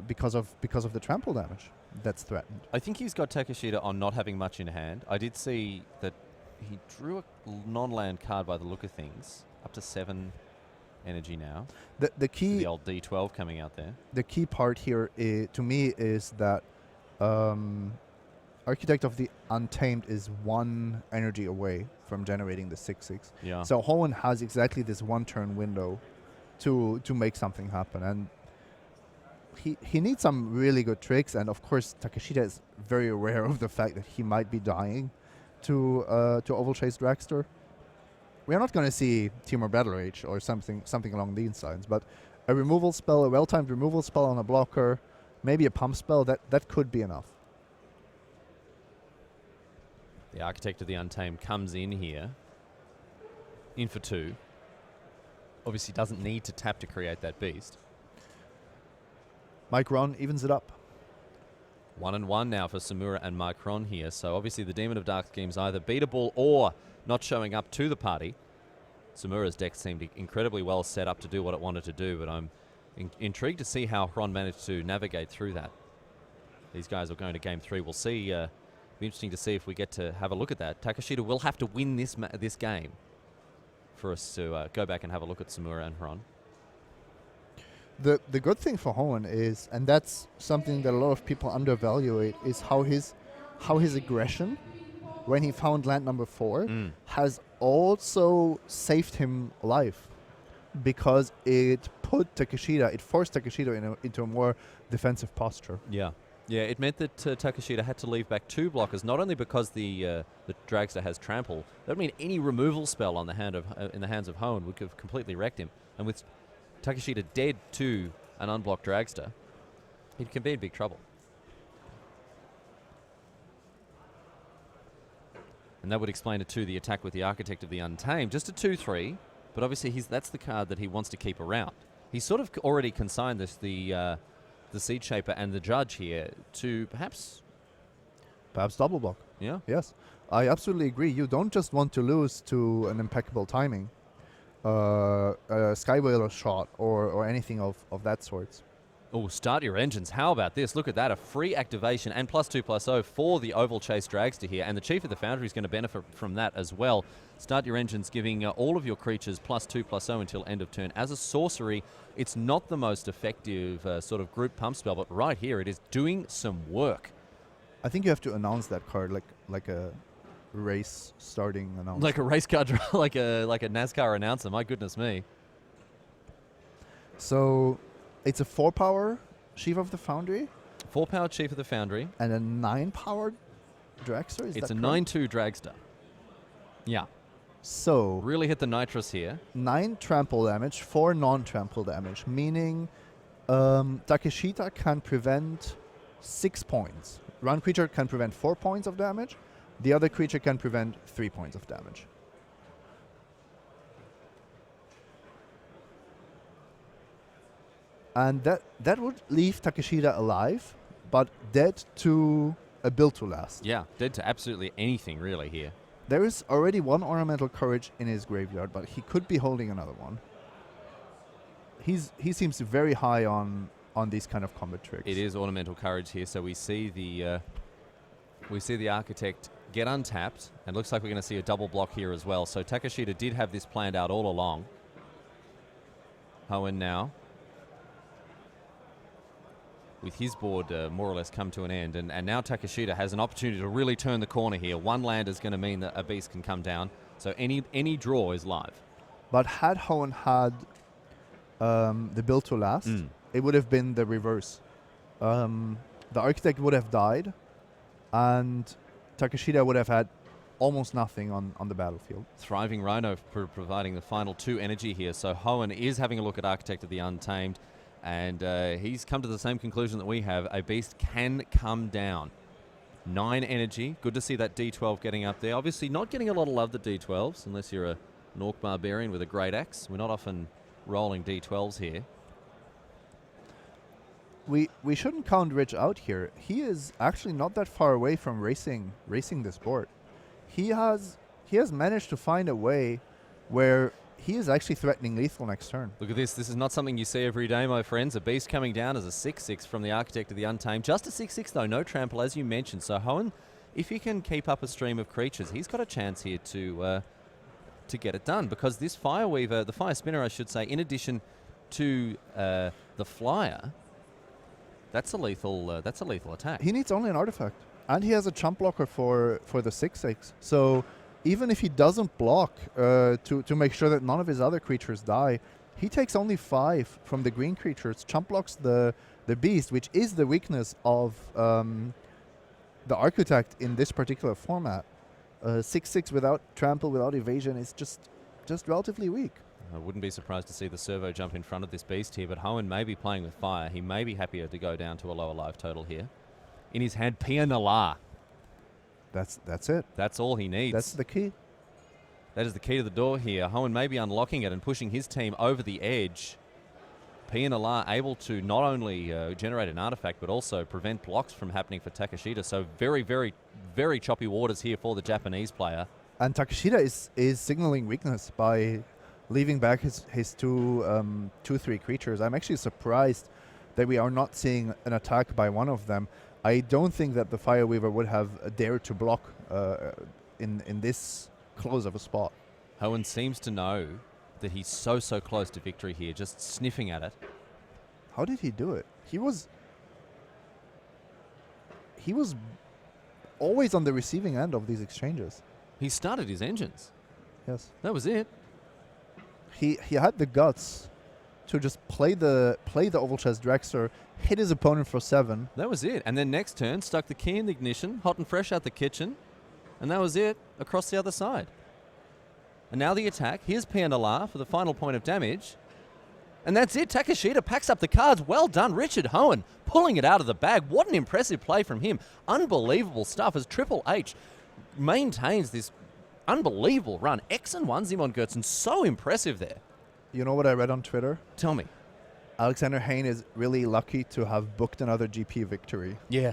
Speaker 2: because of the trample damage that's threatened.
Speaker 1: I think he's got Takeshita on not having much in hand. I did see that he drew a non-land card by the look of things, up to 7 energy now.
Speaker 2: The
Speaker 1: The
Speaker 2: key
Speaker 1: old D12 coming out there.
Speaker 2: the key part here to me is that Architect of the Untamed is 1 energy away from generating the 6/6.
Speaker 1: Yeah.
Speaker 2: So Hoenn has exactly this 1 turn window to make something happen, and he needs some really good tricks. And of course, Takeshita is very aware of the fact that he might be dying to Oval Chase Dragster. We are not going to see Timur Battle Rage or something along these lines, but a removal spell, a well-timed removal spell on a blocker, maybe a pump spell, that could be enough.
Speaker 1: The Architect of the Untamed comes in here, in for 2. Obviously doesn't need to tap to create that beast.
Speaker 2: Mike Ron evens it up.
Speaker 1: 1-1 now for Samura and Micron here. So obviously the Demon of Dark Scheme's either beatable or not showing up to the party. Samura's deck seemed incredibly well set up to do what it wanted to do, but I'm intrigued to see how Hron managed to navigate through that. These guys are going to game 3. We'll see. Be interesting to see if we get to have a look at that. Takeshita will have to win this game for us to go back and have a look at Samura and Hron.
Speaker 2: The good thing for Hoenn is, and that's something that a lot of people undervalue, is how his aggression, when he found land number 4, has also saved him alive, because it forced Takeshita into a more defensive posture.
Speaker 1: Yeah. Yeah, it meant that Takeshita had to leave back 2 blockers, not only because the Dragster has trample. That would mean any removal spell on the in the hands of Hoenn would have completely wrecked him. And with Takeshita dead to an unblocked Dragster, he can be in big trouble. And that would explain it too, the attack with the Architect of the Untamed. Just a 2/3, but obviously that's the card that he wants to keep around. He's sort of already consigned the Seed Shaper and the Judge here to perhaps
Speaker 2: double block.
Speaker 1: Yeah.
Speaker 2: Yes, I absolutely agree. You don't just want to lose to an impeccable timing, a Skywhaler shot or anything of that sort.
Speaker 1: Oh, start your engines. How about this? Look at that. A free activation and +2/+0 for the Oval Chase Dragster here. And the Chief of the Foundry is going to benefit from that as well. Start your engines, giving all of your creatures +2/+0 until end of turn. As a sorcery, it's not the most effective sort of group pump spell, but right here it is doing some work.
Speaker 2: I think you have to announce that card like a race starting announcement.
Speaker 1: Like a race car, like a NASCAR announcer. My goodness me.
Speaker 2: So it's a 4-power Chief of the Foundry
Speaker 1: 4-power Chief of the Foundry.
Speaker 2: and a 9-powered Dragster. Is
Speaker 1: It's
Speaker 2: that
Speaker 1: a
Speaker 2: correct?
Speaker 1: 9/2 Dragster. Yeah,
Speaker 2: So
Speaker 1: really hit the nitrous here.
Speaker 2: 9 trample damage, 4 non-trample damage, meaning Takeshita can prevent 6 points. One creature can prevent 4 points of damage. The other creature can prevent 3 points of damage. And that would leave Takeshita alive, but dead to a build to last.
Speaker 1: Yeah, dead to absolutely anything really here.
Speaker 2: There is already 1 Ornamental Courage in his graveyard, but he could be holding another one. He seems very high on these kind of combat tricks.
Speaker 1: It is Ornamental Courage here, so we see the Architect get untapped, and looks like we're going to see a double block here as well. So Takeshita did have this planned out all along. Hoenn now, with his board more or less come to an end, and now Takeshita has an opportunity to really turn the corner here. 1 land is going to mean that a beast can come down, so any draw is live.
Speaker 2: But had Hoenn had the build to last, it would have been the reverse. The Architect would have died, and Takeshita would have had almost nothing on the battlefield.
Speaker 1: Thriving Rhino providing the final 2 energy here, so Hoenn is having a look at Architect of the Untamed, and he's come to the same conclusion that we have. A beast can come down. 9 energy. Good to see that D12 getting up there. Obviously not getting a lot of love, the D12s, unless you're an Orc Barbarian with a Great Axe. We're not often rolling D12s here.
Speaker 2: We shouldn't count Rich out here. He is actually not that far away from racing this board. He has managed to find a way where he is actually threatening lethal next turn.
Speaker 1: Look at this. This is not something you see every day, my friends. A beast coming down as a 6/6 from the Architect of the Untamed. Just a 6/6 though, no trample as you mentioned. So Hoenn, if he can keep up a stream of creatures, he's got a chance here to to get it done, because this Fireweaver, the Fire Spinner, I should say, in addition to the Flyer, that's a lethal attack.
Speaker 2: He needs only an artifact, and he has a chump blocker for the 6/6. So even if he doesn't block to make sure that none of his other creatures die, he takes only 5 from the green creatures. Chump blocks the beast, which is the weakness of the architect in this particular format. 6/6 without trample, without evasion is just relatively weak.
Speaker 1: I wouldn't be surprised to see the servo jump in front of this beast here, but Hoenn may be playing with fire. He may be happier to go down to a lower life total here. In his hand, Pia Nala.
Speaker 2: That's it.
Speaker 1: That's all he needs.
Speaker 2: That's the key.
Speaker 1: That is the key to the door here. Hoenn may be unlocking it and pushing his team over the edge. Pia Nala able to not only generate an artifact, but also prevent blocks from happening for Takeshita. So very, very, very choppy waters here for the Japanese player.
Speaker 2: And Takeshita is signaling weakness by leaving back his 2/3 creatures. I'm actually surprised that we are not seeing an attack by one of them. I don't think that the Fireweaver would have dared to block in this close of a spot.
Speaker 1: Hoenn seems to know that he's so close to victory here, just sniffing at it.
Speaker 2: How did he do it? He was always on the receiving end of these exchanges.
Speaker 1: He started his engines.
Speaker 2: Yes.
Speaker 1: That was it.
Speaker 2: He had the guts to just play the Oval Chest Drexler, hit his opponent for 7.
Speaker 1: That was it. And then next turn, stuck the key in the ignition, hot and fresh out the kitchen, and that was it, across the other side. And now the attack. Here's Pia Nala for the final point of damage. And that's it. Takeshita packs up the cards. Well done, Richard Hoenn, pulling it out of the bag. What an impressive play from him. Unbelievable stuff as Triple H maintains this unbelievable run. X and 1 Simon Gertzen, so impressive there.
Speaker 2: You know what I read on Twitter?
Speaker 1: Tell me.
Speaker 2: Alexander Hayne is really lucky to have booked another GP victory.
Speaker 1: Yeah.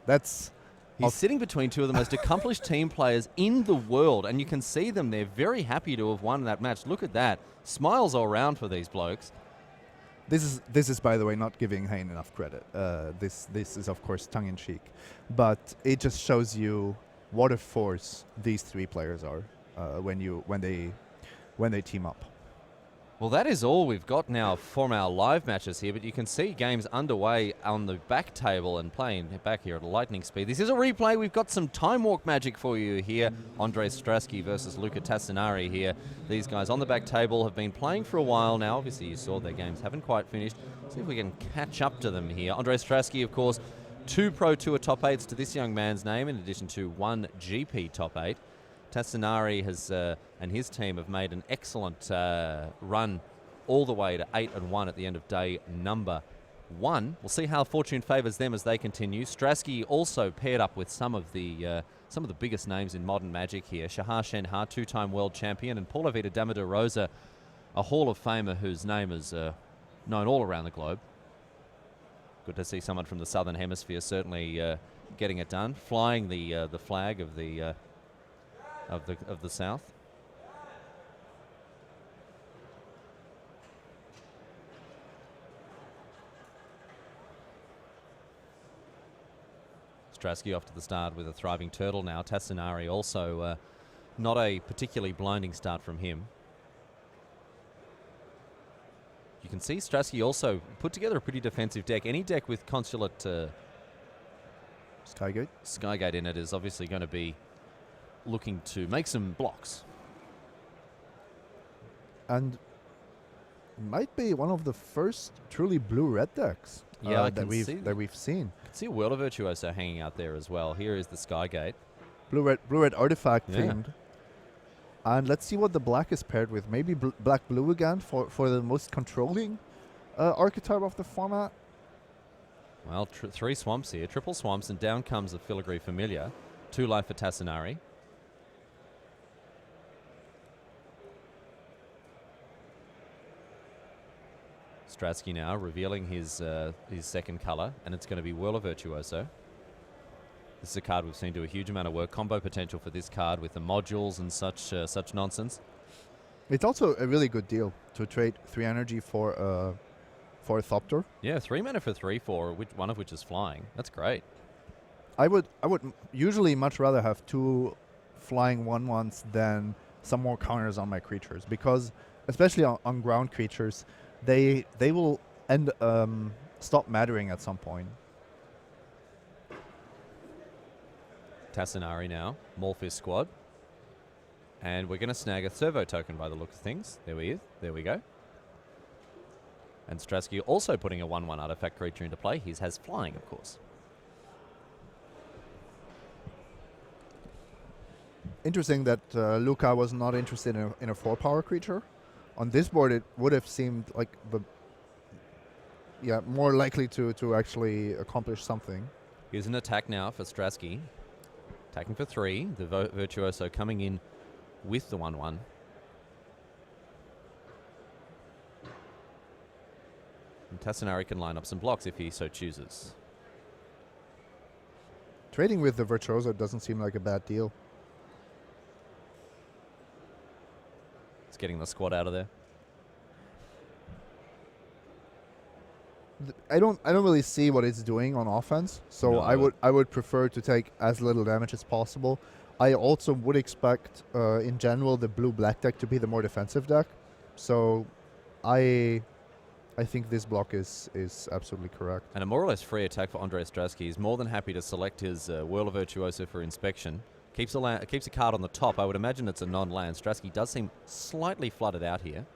Speaker 1: He's sitting between two of the most accomplished team players in the world, and you can see them. They're very happy to have won that match. Look at that. Smiles all around for these blokes.
Speaker 2: This is, by the way, not giving Hayne enough credit. This is, of course, tongue-in-cheek. But it just shows you what a force these 3 players are when they team up.
Speaker 1: Well, that is all we've got now from our live matches here, but you can see games underway on the back table and playing back here at lightning speed. This is a replay. We've got some time walk magic for you here. Andrei Strasky versus Luca Tassinari here. These guys on the back table have been playing for a while now. Obviously, you saw their games haven't quite finished. See if we can catch up to them here. Andrei Strasky, of course, 2 Pro Tour top 8s to this young man's name, in addition to 1 GP top 8. Tassinari has and his team have made an excellent run all the way to 8 and 1 at the end of day number 1. We'll see how fortune favours them as they continue. Strasky also paired up with some of the biggest names in modern Magic here. Shahar Shenhar, 2-time world champion, and Paula Vida Dama de Rosa, a Hall of Famer whose name is known all around the globe. Good to see someone from the Southern Hemisphere certainly getting it done, flying the flag of the South. Strasky off to the start with a thriving turtle now. Tassinari also not a particularly blinding start from him. You can see Strasky also put together a pretty defensive deck. Any deck with Consulate Skygate in it is obviously going to be looking to make some blocks.
Speaker 2: And might be one of the first truly blue-red decks that we've seen.
Speaker 1: I can see a World of Virtuoso hanging out there as well. Here is the Skygate.
Speaker 2: Blue-red artifact themed. And let's see what the black is paired with. Maybe black-blue again for the most controlling archetype of the format.
Speaker 1: Well, 3 swamps here. Triple swamps, and down comes the Filigree Familiar. 2 life for Tassinari. Strasky now revealing his second colour, and it's going to be Whirl of Virtuoso. This is a card we've seen do a huge amount of work. Combo potential for this card with the modules and such nonsense.
Speaker 2: It's also a really good deal to trade 3 energy for a Thopter.
Speaker 1: Yeah, 3 mana for 3/4, one of which is flying. That's great.
Speaker 2: I would usually much rather have 2 flying 1/1s than some more counters on my creatures, because especially on ground creatures, they will end stop mattering at some point.
Speaker 1: Tassinari now, Morphis squad. And we're going to snag a servo token by the look of things. There we go. And Strasky also putting a 1/1 artifact creature into play. He has flying, of course.
Speaker 2: Interesting that Luca was not interested in a 4-power creature. On this board, it would have seemed like more likely to actually accomplish something.
Speaker 1: Here's an attack now for Strasky. Attacking for 3. The Virtuoso coming in with the 1/1. And Tassinari can line up some blocks if he so chooses.
Speaker 2: Trading with the Virtuoso doesn't seem like a bad deal.
Speaker 1: It's getting the squad out of there.
Speaker 2: I don't really see what it's doing on offense, so
Speaker 1: No.
Speaker 2: I would prefer to take as little damage as possible. I also would expect, in general, the blue-black deck to be the more defensive deck. So, I think this block is absolutely correct.
Speaker 1: And a more or less free attack for Andrei Strasky. He's more than happy to select his Whirl of Virtuoso for inspection. Keeps a card on the top. I would imagine it's a non-land. Strasky does seem slightly flooded out here.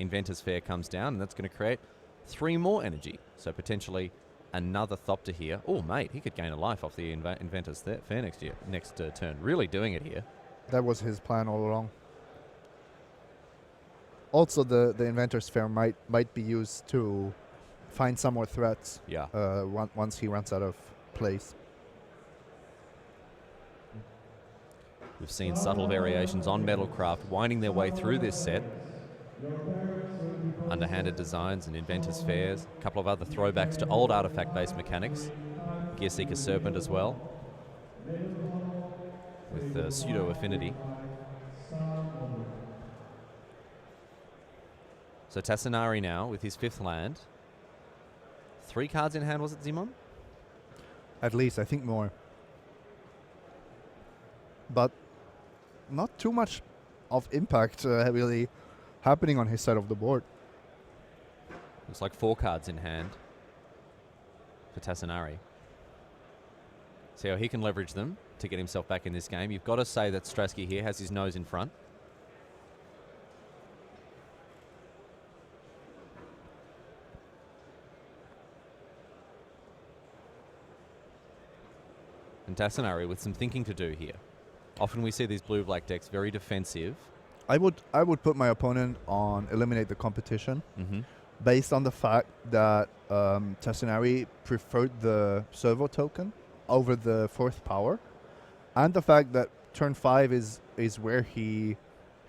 Speaker 1: Inventor's Fair comes down, and that's going to create 3 more energy. So potentially another Thopter here. Oh, mate, he could gain a life off the Inventor's Fair next turn. Really doing it here.
Speaker 2: That was his plan all along. Also, the Inventor's Fair might be used to find some more threats.
Speaker 1: Yeah.
Speaker 2: Once he runs out of place.
Speaker 1: We've seen subtle variations on Metalcraft winding their way through this set. Underhanded designs and Inventor's Fairs. A couple of other throwbacks to old artifact-based mechanics. Gearseeker Serpent as well, with pseudo-affinity. So Tassinari now with his 5th land. 3 cards in hand, was it, Zimon?
Speaker 2: At least, I think more. But not too much of impact really happening on his side of the board.
Speaker 1: Looks like 4 cards in hand for Tassinari. See how he can leverage them to get himself back in this game. You've got to say that Strasky here has his nose in front. And Tassinari with some thinking to do here. Often we see these blue-black decks very defensive.
Speaker 2: I would put my opponent on eliminate the competition, based on the fact that Tassinari preferred the servo token over the 4th power, and the fact that turn 5 is where he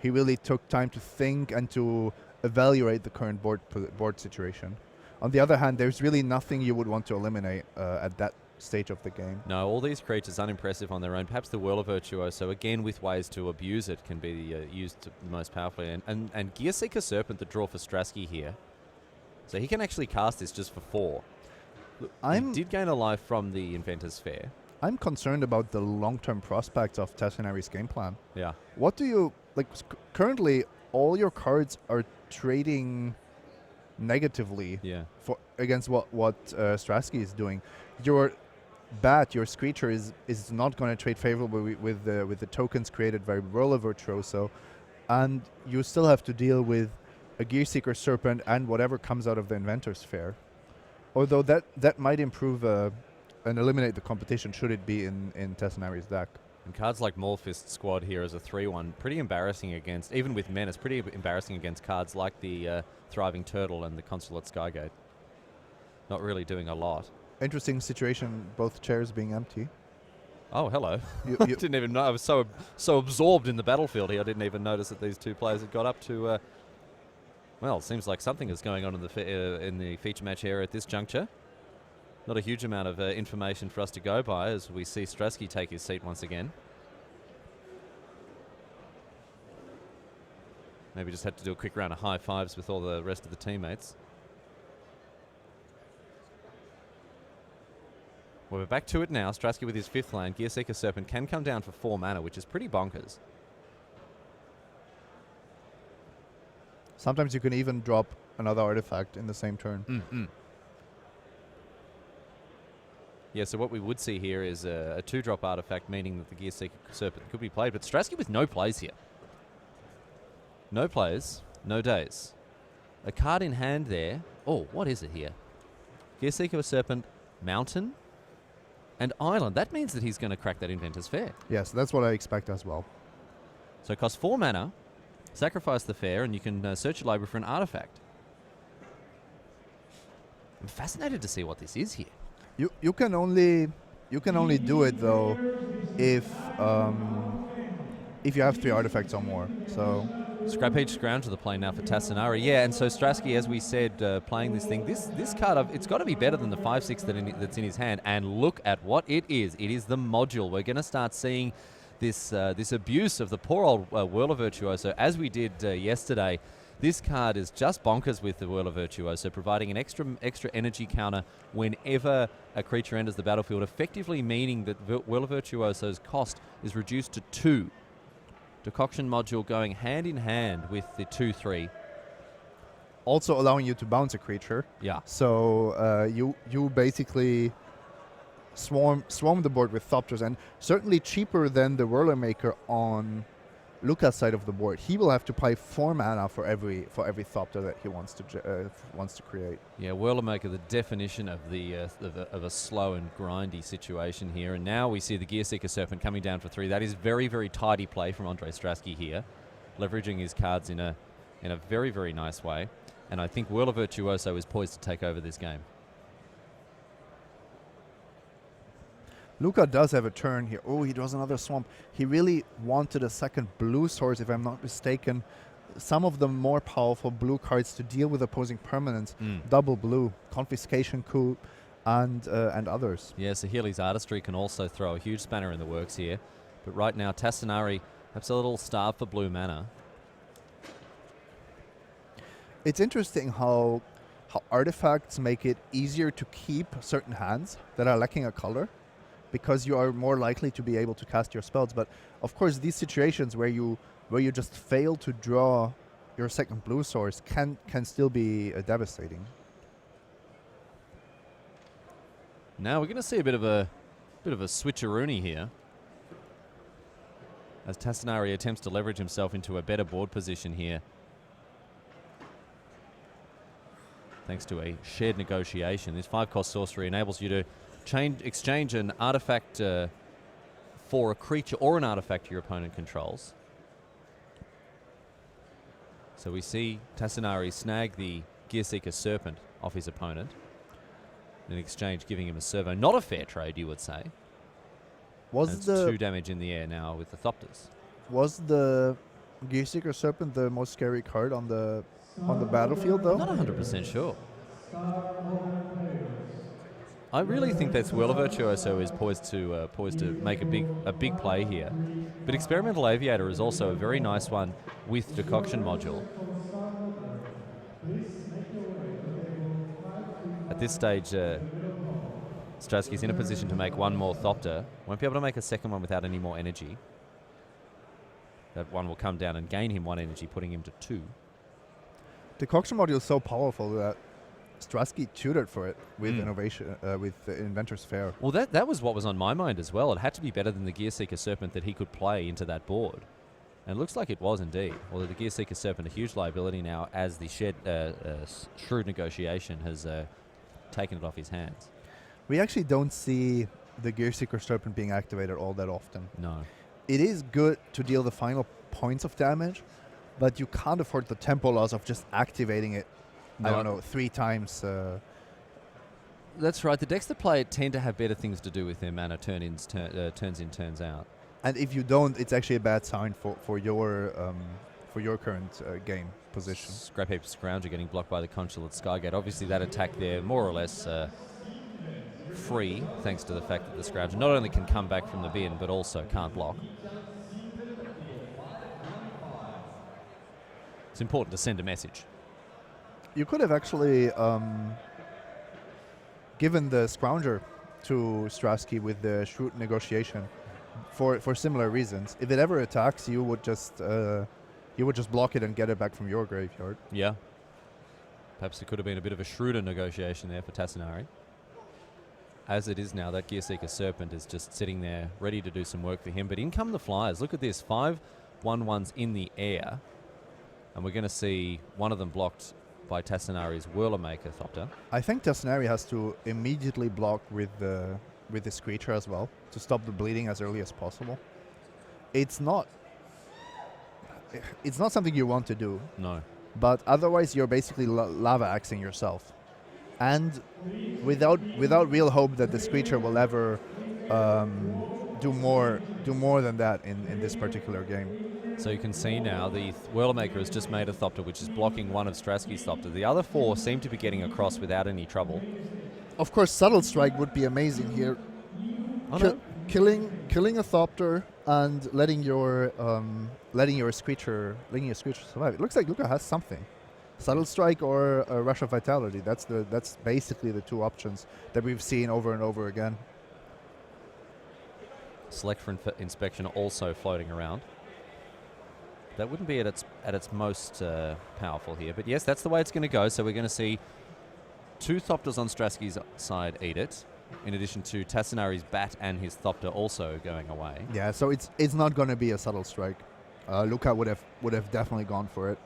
Speaker 2: really took time to think and to evaluate the current board situation. On the other hand, there's really nothing you would want to eliminate at that stage of the game.
Speaker 1: No, all these creatures unimpressive on their own. Perhaps the Whirl of Virtuoso, again with ways to abuse it, can be used most powerfully. And Gearseeker Serpent, the draw for Strasky here. So he can actually cast this just for 4. He did gain a life from the Inventor's Fair.
Speaker 2: I'm concerned about the long-term prospects of Tassinari's game plan.
Speaker 1: Yeah.
Speaker 2: What do you like? Currently, all your cards are trading negatively.
Speaker 1: Yeah.
Speaker 2: Against what Strasky is doing. Your bat, your Screecher is not going to trade favorably with the tokens created by Whirl of Virtuoso, and you still have to deal with a Gearseeker Serpent and whatever comes out of the Inventor's Fair. Although that might improve and eliminate the competition should it be in Tassinari's deck.
Speaker 1: And cards like Maulfist Squad here as a 3/1, pretty embarrassing against, even with Menace, pretty embarrassing against cards like the Thriving Turtle and the Consulate Skygate. Not really doing a lot.
Speaker 2: Interesting situation, both chairs being empty.
Speaker 1: Oh, hello. I didn't even know. I was so absorbed in the battlefield here, I didn't even notice that these 2 players had got up to... well, it seems like something is going on in the feature match area at this juncture. Not a huge amount of information for us to go by as we see Strasky take his seat once again. Maybe just had to do a quick round of high fives with all the rest of the teammates. Well, we're back to it now. Strasky with his 5th land. Gearseeker Serpent can come down for 4 mana, which is pretty bonkers.
Speaker 2: Sometimes you can even drop another artifact in the same turn.
Speaker 1: Mm-mm. Yeah, so what we would see here is a 2-drop artifact, meaning that the Gearseeker Serpent could be played. But Stratsky with no plays here. No plays, no days. A card in hand there. Oh, what is it here? Gearseeker Serpent, Mountain, and Island. That means that he's going to crack that Inventor's Fair.
Speaker 2: Yes, that's what I expect as well.
Speaker 1: So it costs 4 mana, sacrifice the Fair, and you can search your library for an artifact. I'm fascinated to see what this is here.
Speaker 2: You can only do it though if you have 3 artifacts or more. So
Speaker 1: Scrap each ground to the play now for Tassinari. Yeah, and so Stratsky, as we said, playing this thing, this card, it's got to be better than the 5/6 that's in his hand. And look at what it is. It is the module. We're going to start seeing this abuse of the poor old Whirler Virtuoso, as we did yesterday. This card is just bonkers with the Whirler Virtuoso, providing an extra energy counter whenever a creature enters the battlefield, effectively meaning that Whirler Virtuoso's cost is reduced to 2. Decoction module going hand in hand with the 2/3.
Speaker 2: also allowing you to bounce a creature.
Speaker 1: Yeah.
Speaker 2: So you basically swarm the board with Thopters, and certainly cheaper than the Whirler Maker on Luca's side of the board. He will have to pay 4 mana for every Thopter that he wants to create.
Speaker 1: Yeah, Whirler Maker, the definition of of a slow and grindy situation here. And now we see the Gearseeker Serpent coming down for 3. That is very, very tidy play from Andre Stratsky here, leveraging his cards in a very, very nice way. And I think Whirler Virtuoso is poised to take over this game.
Speaker 2: Luca does have a turn here. Oh, he draws another Swamp. He really wanted a second blue source, if I'm not mistaken. Some of the more powerful blue cards to deal with opposing permanents. Double blue, Confiscation Coup, and others.
Speaker 1: Yeah, so Healy's Artistry can also throw a huge spanner in the works here. But right now, Tassinari perhaps a little starved for blue mana.
Speaker 2: It's interesting how artifacts make it easier to keep certain hands that are lacking a color, because you are more likely to be able to cast your spells. But of course, these situations where you just fail to draw your second blue source can still be devastating.
Speaker 1: Now we're going to see a bit of a switcheroony here, as Tassinari attempts to leverage himself into a better board position here, thanks to a shared negotiation. This 5-cost sorcery enables you to exchange an artifact for a creature or an artifact your opponent controls. So we see Tassinari snag the Gearseeker Serpent off his opponent, in exchange giving him a servo. Not a fair trade, you would say.
Speaker 2: Was the
Speaker 1: 2 damage in the air now with the Thopters.
Speaker 2: Was the Gearseeker Serpent the most scary card on the battlefield, though?
Speaker 1: Not 100% sure. I really think that Whirler Virtuoso is poised to make a big play here. But Experimental Aviator is also a very nice one with Decoction module. At this stage, Stratsky's in a position to make 1 more Thopter. Won't be able to make a second one without any more energy. That one will come down and gain him 1 energy, putting him to 2.
Speaker 2: Decoction module is so powerful that Stratsky tutored for it with innovation, with the Inventor's Fair.
Speaker 1: Well, that was what was on my mind as well. It had to be better than the Gearseeker Serpent that he could play into that board. And it looks like it was indeed. Although the Gearseeker Serpent, a huge liability now, as the shrewd negotiation has taken it off his hands.
Speaker 2: We actually don't see the Gearseeker Serpent being activated all that often.
Speaker 1: No.
Speaker 2: It is good to deal the final points of damage, but you can't afford the tempo loss of just activating it, I don't know, 3 times.
Speaker 1: That's right. The decks that play it tend to have better things to do with their mana turns in, turns out.
Speaker 2: And if you don't, it's actually a bad sign for your current game position.
Speaker 1: Scrap Heap Scrounger getting blocked by the Consulate Skygate. Obviously, that attack there more or less free, thanks to the fact that the Scrounger not only can come back from the bin, but also can't block. It's important to send a message.
Speaker 2: You could have actually given the Scrounger to Stratsky with the shrewd negotiation for similar reasons. If it ever attacks, you would just you would just block it and get it back from your graveyard.
Speaker 1: Yeah. Perhaps it could have been a bit of a shrewder negotiation there for Tassinari. As it is now, that Gearseeker Serpent is just sitting there ready to do some work for him. But in come the Flyers. Look at this. 5 1/1s in the air. And we're going to see one of them blocked by Tassinari's Whirlamaker Thopter.
Speaker 2: I think Tassinari has to immediately block with the Screecher as well to stop the bleeding as early as possible. It's not something you want to do.
Speaker 1: No.
Speaker 2: But otherwise you're basically lava axing yourself. And without real hope that the Screecher will ever do more than that in this particular game.
Speaker 1: So you can see now the Whirlamaker has just made a Thopter, which is blocking one of Strasky's Thopter. The other 4 seem to be getting across without any trouble.
Speaker 2: Of course, Subtle Strike would be amazing here. Killing a Thopter and letting your Screecher survive. It looks like Luca has something. Subtle Strike or a Rush of Vitality. That's basically the 2 options that we've seen over and over again.
Speaker 1: Select for inspection also floating around. That wouldn't be at its most powerful here, but yes, that's the way it's going to go. So we're going to see 2 Thopters on Strasky's side eat it, in addition to Tassinari's Bat and his Thopter also going away.
Speaker 2: Yeah, so it's not going to be a Subtle Strike. Luca would have definitely gone for it.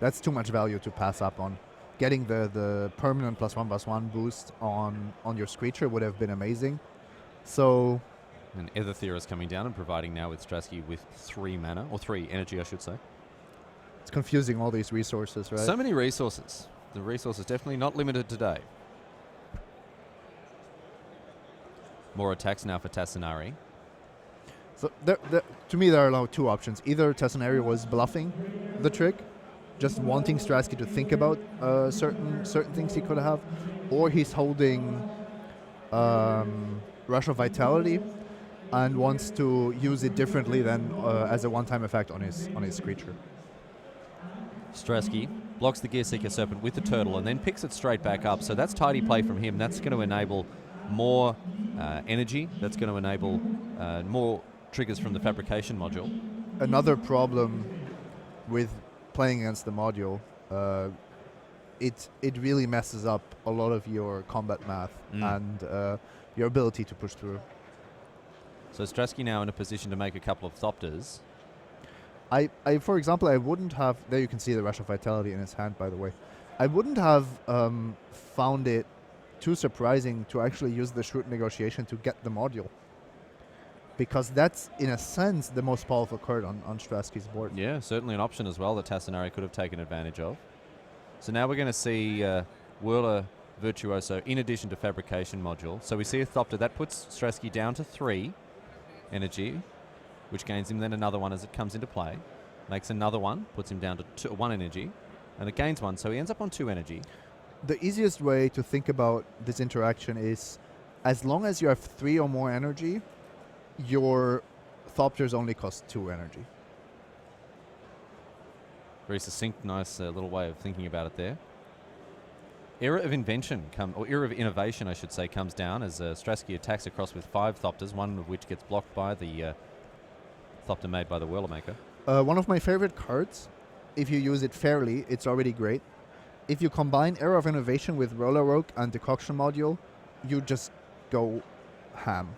Speaker 2: That's too much value to pass up on. Getting the permanent +1/+1 boost on your Screecher would have been amazing. So.
Speaker 1: And Ether is coming down and providing now with Strasky with 3 mana, or 3 energy, I should say.
Speaker 2: It's confusing, all these resources, right?
Speaker 1: So many resources. The resources definitely not limited today. More attacks now for Tassinari.
Speaker 2: So to me, there are now 2 options. Either Tassinari was bluffing the trick, just wanting Strasky to think about certain things he could have, or he's holding Rush of Vitality and wants to use it differently than as a one-time effect on his Screecher.
Speaker 1: Strasky blocks the Gearseeker Serpent with the Turtle and then picks it straight back up. So that's tidy play from him. That's going to enable more energy. That's going to enable more triggers from the Fabrication module.
Speaker 2: Another problem with playing against the module, it really messes up a lot of your combat math and your ability to push through.
Speaker 1: So Strasky now in a position to make a couple of Thopters.
Speaker 2: For example, I wouldn't have... There you can see the Rush of Vitality in his hand, by the way. I wouldn't have found it too surprising to actually use the Shrewd Negotiation to get the module. Because that's, in a sense, the most powerful card on Strasky's board.
Speaker 1: Yeah, certainly an option as well that Tassinari could have taken advantage of. So now we're going to see Whirler Virtuoso in addition to Fabrication module. So we see a Thopter. That puts Strasky down to 3 energy, which gains him then another one as it comes into play. Makes another one, puts him down to 1 energy, and it gains 1, so he ends up on 2 energy.
Speaker 2: The easiest way to think about this interaction is, as long as you have 3 or more energy, your Thopters only cost 2 energy.
Speaker 1: Very succinct, nice little way of thinking about it there. Era of Invention, or Era of Innovation, I should say, comes down as Strasky attacks across with 5 Thopters, one of which gets blocked by the Thopter made by the Whirlamaker.
Speaker 2: One of my favorite cards. If you use it fairly, it's already great. If you combine Era of Innovation with Roller Rogue and Decoction module, you just go ham.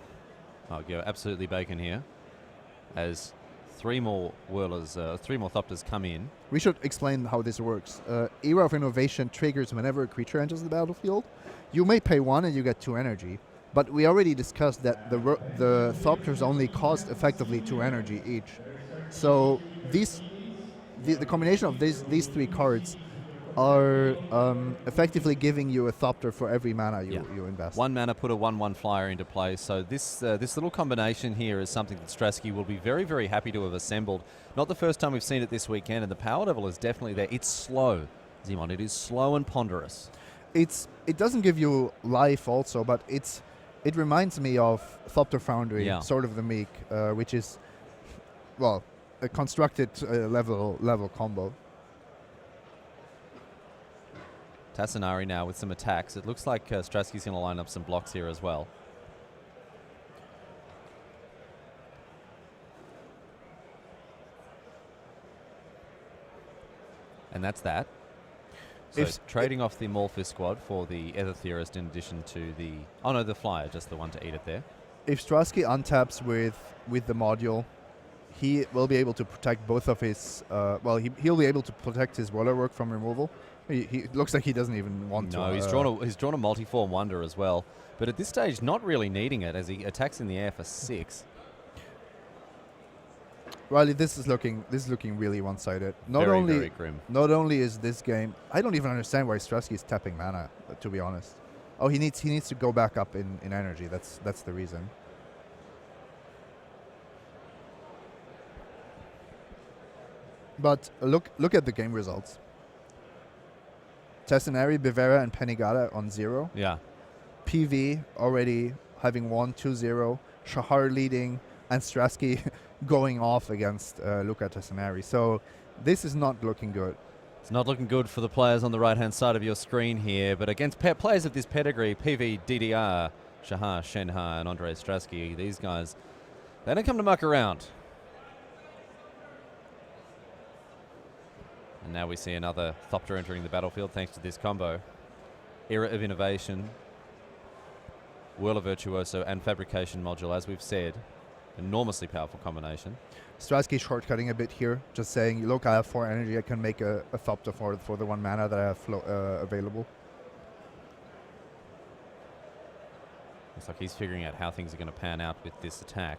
Speaker 1: I'll go absolutely bacon here, as 3 more Whirlers, 3 more Thopters come in.
Speaker 2: We should explain how this works. Era of Innovation triggers whenever a creature enters the battlefield. You may pay 1 and you get 2 energy, but we already discussed that the Thopters only cost effectively 2 energy each. So the combination of these 3 cards are effectively giving you a Thopter for every mana you invest.
Speaker 1: 1 mana put a 1/1 flyer into play. So this little combination here is something that Strasky will be very, very happy to have assembled. Not the first time we've seen it this weekend, and the power level is definitely there. It's slow, Zimon. It is slow and ponderous.
Speaker 2: It doesn't give you life also, but it reminds me of Thopter Foundry, sort of the Meek, which is, well, a constructed level combo.
Speaker 1: Tassinari now with some attacks. It looks like Strasky's going to line up some blocks here as well. And that's that. So
Speaker 2: If-
Speaker 1: trading off the Morphis squad for the Ether Theorist in addition to the... Oh, no, the Flyer, just the one to eat it there.
Speaker 2: If Strasky untaps with the module, he will be able to protect both of his... he'll be able to protect his roller work from removal. He looks like he doesn't even want to.
Speaker 1: No, he's drawn a multiform wonder as well. But at this stage, not really needing it as he attacks in the air for 6.
Speaker 2: Riley, this is looking really one-sided.
Speaker 1: Very grim.
Speaker 2: Not only is this game, I don't even understand why Strasky is tapping mana. To be honest, oh, he needs to go back up in energy. That's the reason. But look at the game results. Tassinari, Bevera, and Penigata on 0.
Speaker 1: Yeah.
Speaker 2: PV already having won 2-0. Shahar leading, and Strasky going off against Luca Tassinari. So this is not looking good.
Speaker 1: It's not looking good for the players on the right-hand side of your screen here, but against players of this pedigree, PV, DDR, Shahar, Shenha, and Andrei Strasky, these guys, they don't come to muck around. And now we see another Thopter entering the battlefield thanks to this combo. Era of Innovation, Whirl of Virtuoso, and Fabrication Module, as we've said. Enormously powerful combination.
Speaker 2: Strasky shortcutting a bit here, just saying, look, I have 4 energy, I can make a Thopter for the 1 mana that I have available.
Speaker 1: Looks like he's figuring out how things are going to pan out with this attack.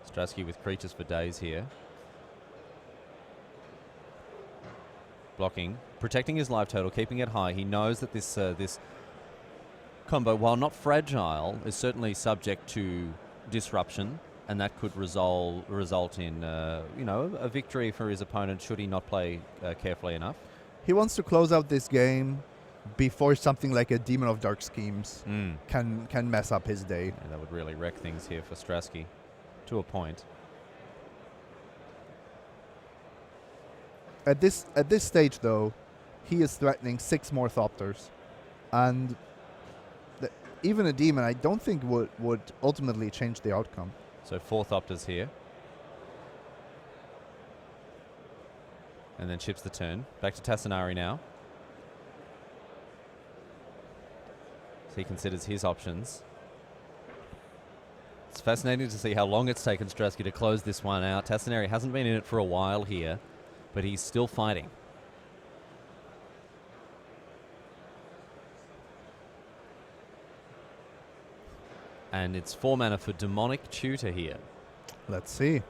Speaker 1: Strasky with creatures for days here. Blocking, protecting his life total, keeping it high. He knows that this combo, while not fragile, is certainly subject to disruption, and that could result in a victory for his opponent should he not play carefully enough.
Speaker 2: He wants to close out this game before something like a Demon of Dark Schemes can mess up his day.
Speaker 1: Yeah, that would really wreck things here for Strasky, to a point.
Speaker 2: At this stage, though, he is threatening 6 more Thopters, and even a demon, I don't think would ultimately change the outcome.
Speaker 1: So 4 Thopters here. And then chips the turn. Back to Tassinari now. So he considers his options. It's fascinating to see how long it's taken Strasky to close this one out. Tassinari hasn't been in it for a while here, but he's still fighting. And it's 4 mana for Demonic Tutor here.
Speaker 2: Let's see.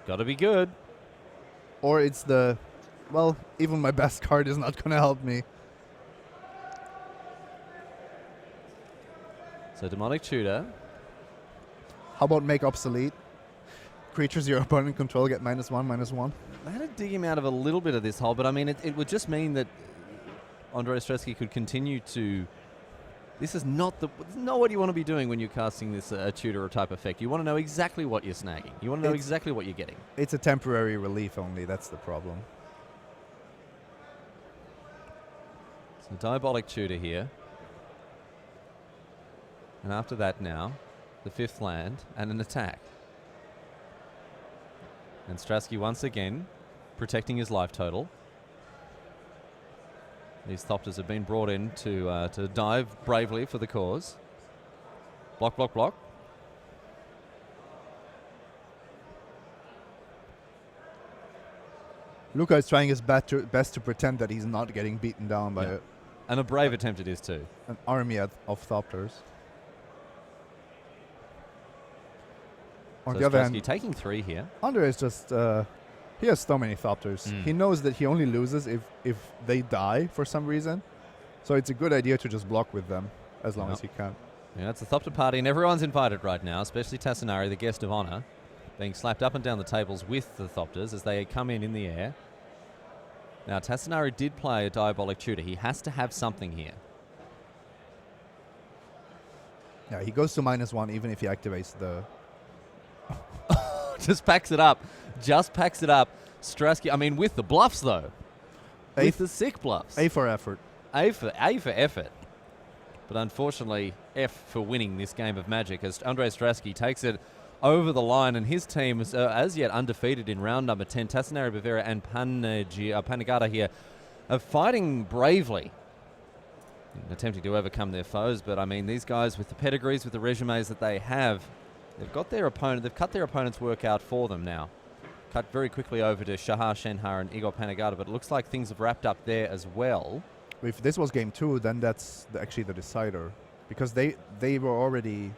Speaker 1: Got to be good.
Speaker 2: Or it's even my best card is not going to help me.
Speaker 1: So Demonic Tutor.
Speaker 2: How about make obsolete? Creatures your opponent control get -1/-1.
Speaker 1: They had to dig him out of a little bit of this hole, but I mean, it would just mean that Andrei Strasky could continue to... This is not what you want to be doing when you're casting this tutor type effect. You want to know exactly what you're snagging. You want to know exactly what you're getting.
Speaker 2: It's a temporary relief only. That's the problem.
Speaker 1: So Diabolic Tutor here. And after that now, the 5th land and an attack. And Strasky once again protecting his life total. These Thopters have been brought in to dive bravely for the cause. Block, block, block.
Speaker 2: Luca is trying his best to pretend that he's not getting beaten down by
Speaker 1: And a brave attempt it is too.
Speaker 2: an army of Thopters. On
Speaker 1: So
Speaker 2: the other
Speaker 1: Strasky
Speaker 2: hand,
Speaker 1: taking 3 here.
Speaker 2: Andre is just... he has so many Thopters. He knows that he only loses if they die for some reason. So it's a good idea to just block with them as long as he can.
Speaker 1: Yeah, it's a Thopter party, and everyone's invited right now, especially Tassinari, the guest of honor, being slapped up and down the tables with the Thopters as they come in the air. Now, Tassinari did play a Diabolic Tutor. He has to have something here.
Speaker 2: Yeah, he goes to -1 even if he activates the...
Speaker 1: Just packs it up. Just packs it up. Strasky, I mean, with the bluffs, though. With the sick bluffs.
Speaker 2: A for effort.
Speaker 1: A for effort. But unfortunately, F for winning this game of Magic as Andrei Strasky takes it over the line, and his team is as yet undefeated in round number 10. Tassinari Bavera and Panagata here are fighting bravely, attempting to overcome their foes. But I mean, these guys with the pedigrees, with the resumes that they have, they've got their opponent. They've cut their opponent's work out for them now. Cut very quickly over to Shahar Shenhar and Igor Panagata, but it looks like things have wrapped up there as well.
Speaker 2: If this was game 2, then that's actually the decider, because they were already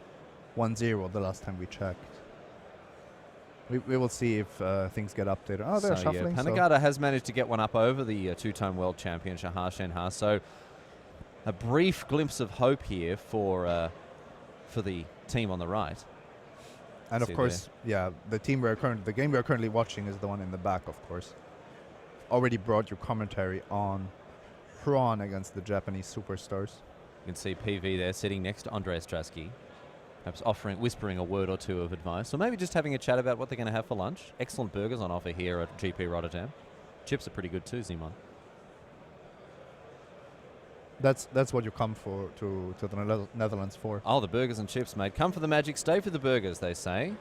Speaker 2: 1-0 the last time we checked. We will see if things get updated. Oh, they're shuffling.
Speaker 1: Yeah, Panagata has managed to get one up over the two-time world champion Shahar Shenhar. So a brief glimpse of hope here for the team on the right.
Speaker 2: And of course, yeah, the game we are currently watching is the one in the back, of course. Already brought your commentary on Prawn against the Japanese superstars.
Speaker 1: You can see PV there sitting next to Andrei Strasky, perhaps whispering a word or two of advice, or maybe just having a chat about what they're going to have for lunch. Excellent burgers on offer here at GP Rotterdam. Chips are pretty good too, Simon.
Speaker 2: That's what you come for to the Netherlands for.
Speaker 1: Oh, the burgers and chips, mate. Come for the Magic, stay for the burgers, they say.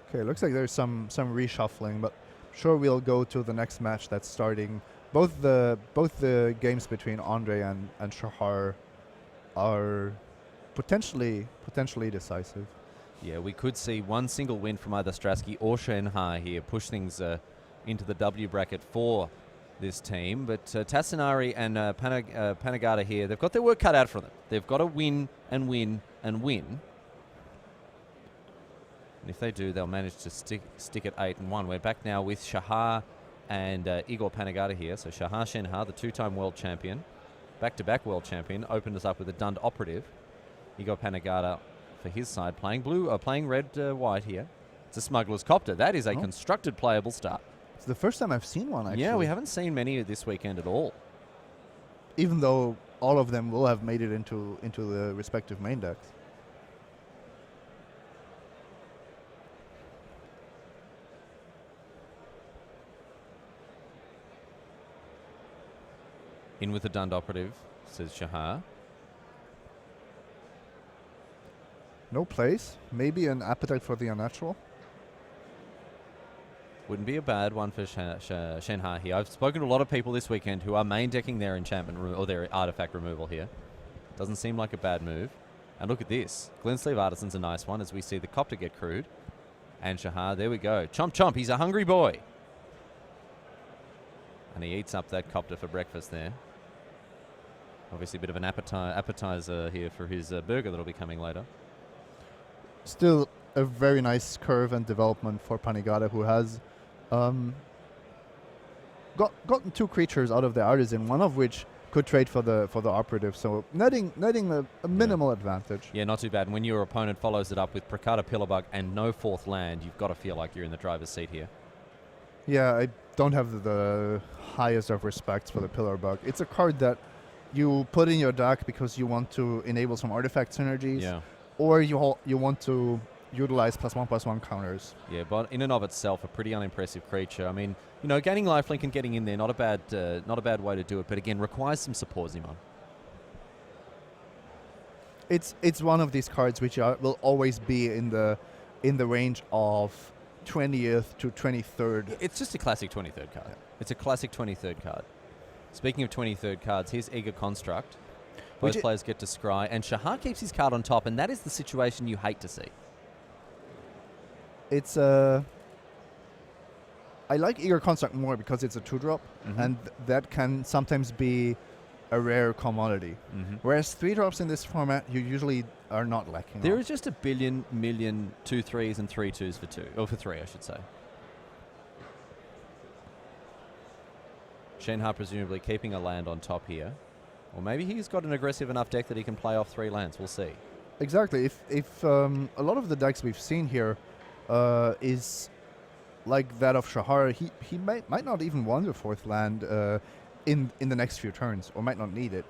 Speaker 2: Okay, looks like there's some reshuffling, but sure we'll go to the next match that's starting. Both the games between Andre and Shahar are potentially decisive.
Speaker 1: Yeah, we could see one single win from either Strasky or Shenhar here, push things into the W bracket for this team. But Tassinari and Panagata here, they've got their work cut out for them. They've got to win and win and win. And if they do, they'll manage to stick at 8-1. We're back now with Shahar and Igor Panagata here. So Shahar Shenhar, the two-time world champion, back-to-back world champion, opened us up with a Dund operative. Igor Panagata for his side, playing red-white here. It's a Smuggler's Copter. That is a constructed playable start.
Speaker 2: It's the first time I've seen one, actually.
Speaker 1: Yeah, we haven't seen many this weekend at all.
Speaker 2: Even though all of them will have made it into the respective main decks.
Speaker 1: In with the Dund operative, says Shahar.
Speaker 2: No place. Maybe an appetite for the unnatural.
Speaker 1: Wouldn't be a bad one for Shenhar here. I've spoken to a lot of people this weekend who are main decking their enchantment or their artifact removal here. Doesn't seem like a bad move. And look at this. Glensleeve Artisan's a nice one as we see the Copter get crewed. And Shahar, there we go. Chomp chomp, he's a hungry boy. And he eats up that Copter for breakfast there. Obviously a bit of an appetizer here for his burger that'll be coming later.
Speaker 2: Still a very nice curve and development for Panagata, who has gotten 2 creatures out of the Artisan, one of which could trade for the operative, so netting a minimal advantage.
Speaker 1: Yeah, not too bad. And when your opponent follows it up with Prakata Pillarbug and no 4th land, you've got to feel like you're in the driver's seat here.
Speaker 2: Yeah, I don't have the highest of respects for the Pillarbug. It's a card that you put in your deck because you want to enable some artifact synergies, or you want to utilize +1/+1 counters.
Speaker 1: Yeah, but in and of itself, a pretty unimpressive creature. I mean, you know, gaining lifelink and getting in there, not a bad way to do it. But again, requires some support, Zimon.
Speaker 2: It's one of these cards which will always be in the range of 20th to 23rd.
Speaker 1: It's just a classic 23rd card.
Speaker 2: Yeah.
Speaker 1: It's a classic 23rd card. Speaking of 23rd cards, here's Eager Construct. Both players get to scry, and Shahar keeps his card on top, and that is the situation you hate to see.
Speaker 2: It's I like Eager Construct more because it's a 2-drop, and that can sometimes be a rare commodity. Whereas 3-drops in this format, you usually are not lacking.
Speaker 1: There is just a billion, million 2 3s and 3 2s for 2, or for 3, I should say. Shenhar presumably keeping a land on top here. Or maybe he's got an aggressive enough deck that he can play off 3 lands. We'll see.
Speaker 2: Exactly. If a lot of the decks we've seen here is like that of Shahar, he might not even want a 4th land in the next few turns, or might not need it.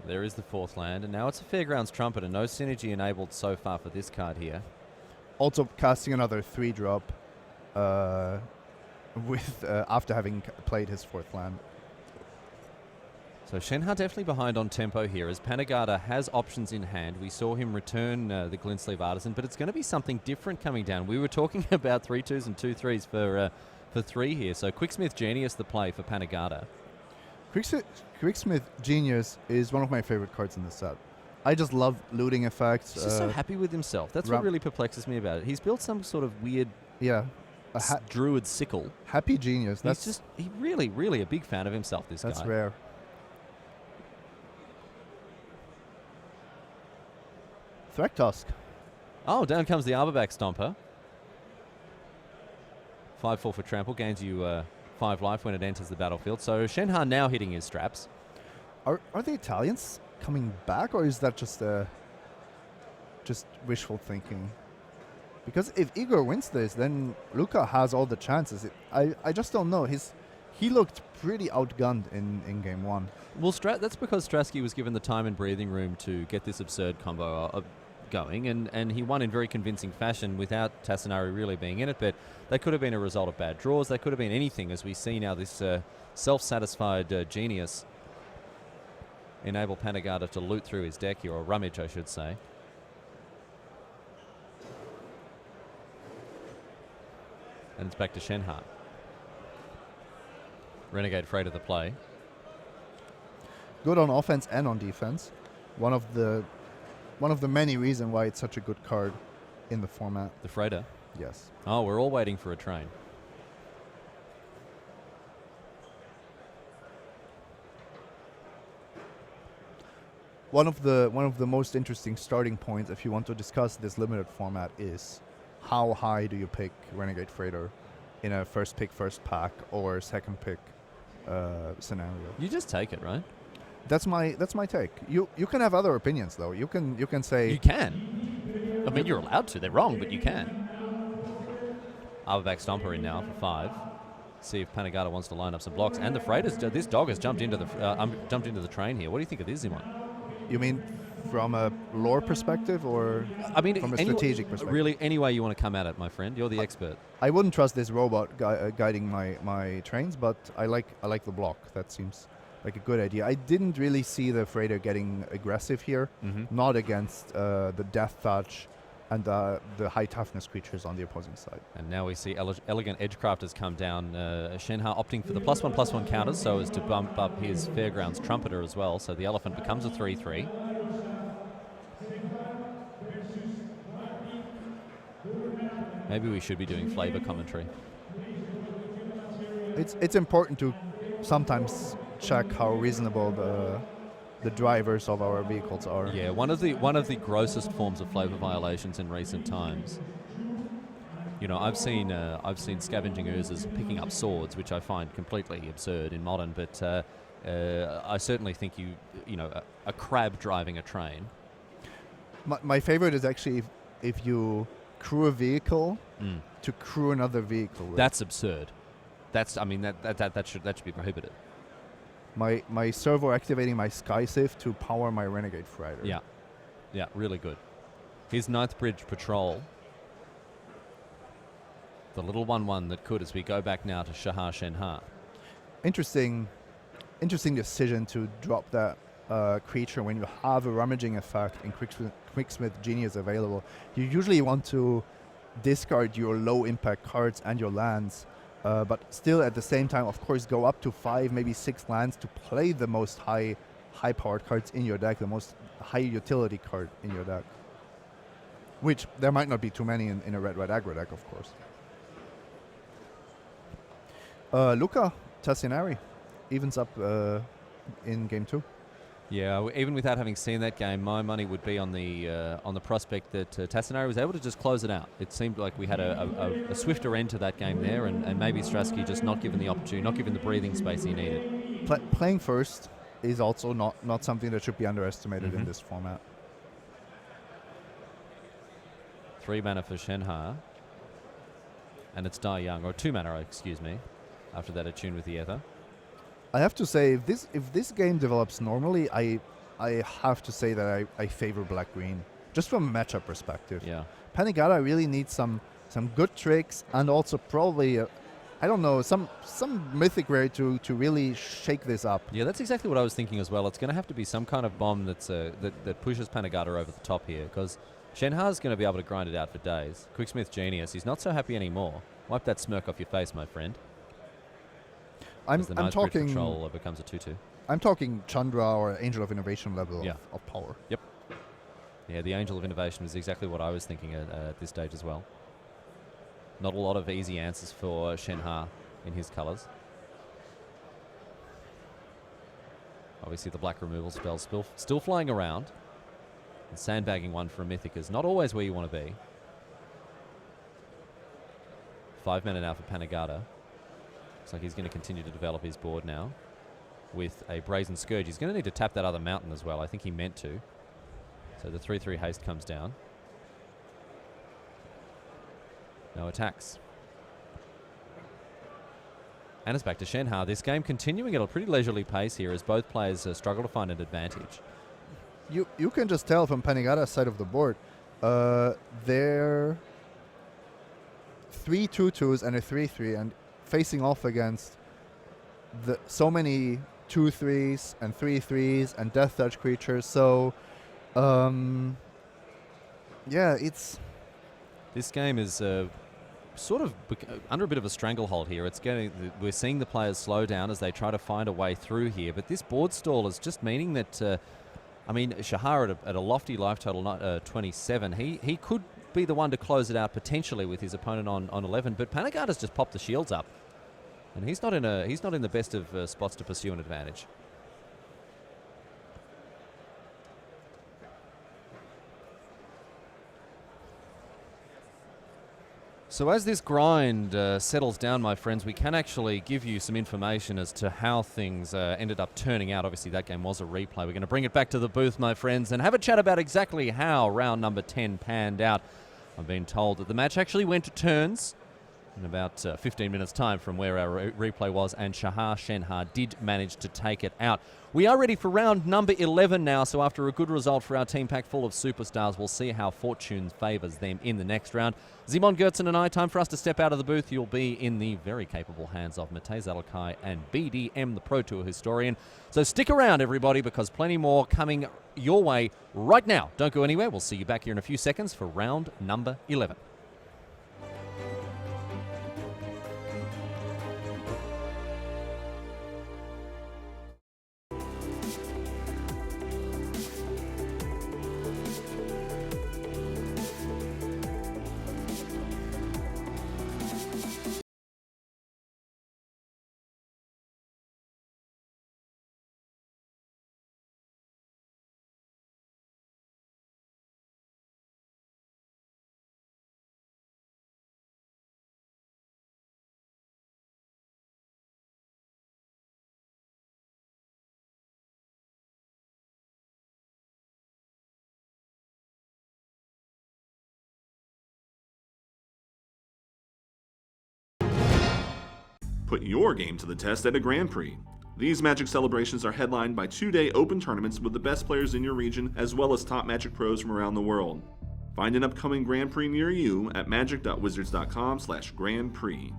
Speaker 1: There is the 4th land, and now it's a Fairgrounds Trumpeter. No synergy enabled so far for this card here.
Speaker 2: Also casting another 3-drop with after having played his fourth land.
Speaker 1: So Shenha definitely behind on tempo here as Panagata has options in hand. We saw him return the Glintsleeve Artisan, but it's going to be something different coming down. We were talking about 3-2s and 2-3s for 3 here. So Quicksmith Genius the play for Panagata.
Speaker 2: Quicksmith Genius is one of my favorite cards in the set. I just love looting effects.
Speaker 1: He's just so happy with himself. That's what really perplexes me about it. He's built some sort of weird druid sickle.
Speaker 2: Happy genius.
Speaker 1: He's really a big fan of himself, this guy.
Speaker 2: That's rare. Thragtusk.
Speaker 1: Oh, down comes the Arborback Stomper. 5-4 for trample. Gains you 5 life when it enters the battlefield. So Shenha now hitting his straps.
Speaker 2: Are the Italians coming back, or is that just wishful thinking? Because if Igor wins this, then Luca has all the chances. I just don't know. He looked pretty outgunned in game 1.
Speaker 1: Well, that's because Strasky was given the time and breathing room to get this absurd combo going, and he won in very convincing fashion without Tassinari really being in it. But that could have been a result of bad draws. That could have been anything, as we see now this self-satisfied genius enable Panagata to loot through his deck here, or rummage, I should say. And it's back to Shenha. Renegade Freighter the play.
Speaker 2: Good on offense and on defense. One of the many reasons why it's such a good card in the format.
Speaker 1: The Freighter?
Speaker 2: Yes.
Speaker 1: Oh, we're all waiting for a train.
Speaker 2: One of the most interesting starting points if you want to discuss this limited format is how high do you pick Renegade Freighter in a first pick, first pack or second pick scenario?
Speaker 1: You just take it, right?
Speaker 2: That's my take. You can have other opinions though. You can say
Speaker 1: you can. I mean, you're allowed to. They're wrong, but you can. Arborback Stomper in now for 5. See if Panagata wants to line up some blocks. And the Freighters. This dog has jumped into the train here. What do you think of this, Zimon?
Speaker 2: You mean from a lore perspective, or from a strategic perspective?
Speaker 1: Really, any way you want to come at it, my friend. You're the expert.
Speaker 2: I wouldn't trust this robot guiding my trains, but I like the block. That seems like a good idea. I didn't really see the Freighter getting aggressive here, not against the Death Touch and the high toughness creatures on the opposing side.
Speaker 1: And now we see Elegant Edgecrafters come down. Shenha opting for the +1/+1 counters so as to bump up his Fairgrounds Trumpeter as well. So the Elephant becomes a 3/3. Maybe we should be doing flavor commentary.
Speaker 2: It's important to sometimes check how reasonable the drivers of our vehicles are.
Speaker 1: Yeah, one of the grossest forms of flavor violations in recent times. You know, I've seen scavenging oozes picking up swords, which I find completely absurd in modern. But I certainly think a crab driving a train.
Speaker 2: My favorite is actually if you crew a vehicle to crew another vehicle with.
Speaker 1: That's absurd. That should be prohibited.
Speaker 2: My servo activating my Skysift to power my Renegade Freighter.
Speaker 1: Yeah, really good. His 9th Bridge Patrol. The little 1/1 that could, as we go back now to Shahar Shenha.
Speaker 2: Interesting decision to drop that creature when you have a rummaging effect in Quicksmith Genius available. You usually want to discard your low impact cards and your lands. But still, at the same time, of course, go up to 5, maybe 6 lands to play the most high-powered cards in your deck, the most high-utility card in your deck. Which there might not be too many in a red-red aggro deck, of course. Luca Tassinari evens up in game 2.
Speaker 1: Yeah, even without having seen that game, my money would be on the prospect that Tassinari was able to just close it out. It seemed like we had a swifter end to that game there, and maybe Strasky just not given the opportunity, not given the breathing space he needed.
Speaker 2: Playing first is also not something that should be underestimated in this format.
Speaker 1: 3 mana for Shenha, and it's Die Young, or 2 mana, excuse me, after that attune with the Ether.
Speaker 2: I have to say, if this game develops normally, I have to say that I favor black-green, just from a matchup perspective.
Speaker 1: Yeah.
Speaker 2: Panagata really needs some good tricks and also probably I don't know, some mythic rare to really shake this up.
Speaker 1: Yeah, that's exactly what I was thinking as well. It's going to have to be some kind of bomb that's that pushes Panagata over the top here, because Shenha's going to be able to grind it out for days. Quicksmith genius. He's not so happy anymore. Wipe that smirk off your face, my friend.
Speaker 2: I'm talking
Speaker 1: control becomes a 2-2.
Speaker 2: I'm talking Chandra or Angel of Innovation level
Speaker 1: Yeah.
Speaker 2: of power.
Speaker 1: Yep. Yeah, the Angel of Innovation was exactly what I was thinking at this stage as well. Not a lot of easy answers for Shenha in his colours. Obviously the black removal spell still flying around. And sandbagging one for a Mythic is not always where you want to be. 5 mana now for Panagata. Looks like he's going to continue to develop his board now with a Brazen Scourge. He's going to need to tap that other mountain as well. I think he meant to. So the 3/3 haste comes down. No attacks. And it's back to Shenha. This game continuing at a pretty leisurely pace here as both players struggle to find an advantage.
Speaker 2: You can just tell from Panagata's side of the board, they're 3 2/2s and a 3/3, and facing off against so many 2/3s and 3/3s and Death Touch creatures. So, yeah, it's...
Speaker 1: This game is sort of under a bit of a stranglehold here. We're seeing the players slow down as they try to find a way through here. But this board stall is just meaning that, I mean, Shahar at a lofty life total, not 27. He could be the one to close it out potentially with his opponent on 11. But Panagata's just popped the shields up, and he's not in the best of spots to pursue an advantage. So as this grind settles down, my friends, we can actually give you some information as to how things ended up turning out. Obviously, that game was a replay. We're going to bring it back to the booth, my friends, and have a chat about exactly how round number 10 panned out. I've been told that the match actually went to turns in about 15 minutes' time from where our replay was, and Shahar Shenha did manage to take it out. We are ready for round number 11 now, so after a good result for our team pack full of superstars, we'll see how fortune favours them in the next round. Simon Gertzen and I, time for us to step out of the booth. You'll be in the very capable hands of Matej Zalakai and BDM, the Pro Tour historian. So stick around, everybody, because plenty more coming your way right now. Don't go anywhere. We'll see you back here in a few seconds for round number 11.
Speaker 3: Put your game to the test at a Grand Prix. These Magic celebrations are headlined by 2-day open tournaments with the best players in your region, as well as top Magic pros from around the world. Find an upcoming Grand Prix near you at magic.wizards.com/Grand Prix.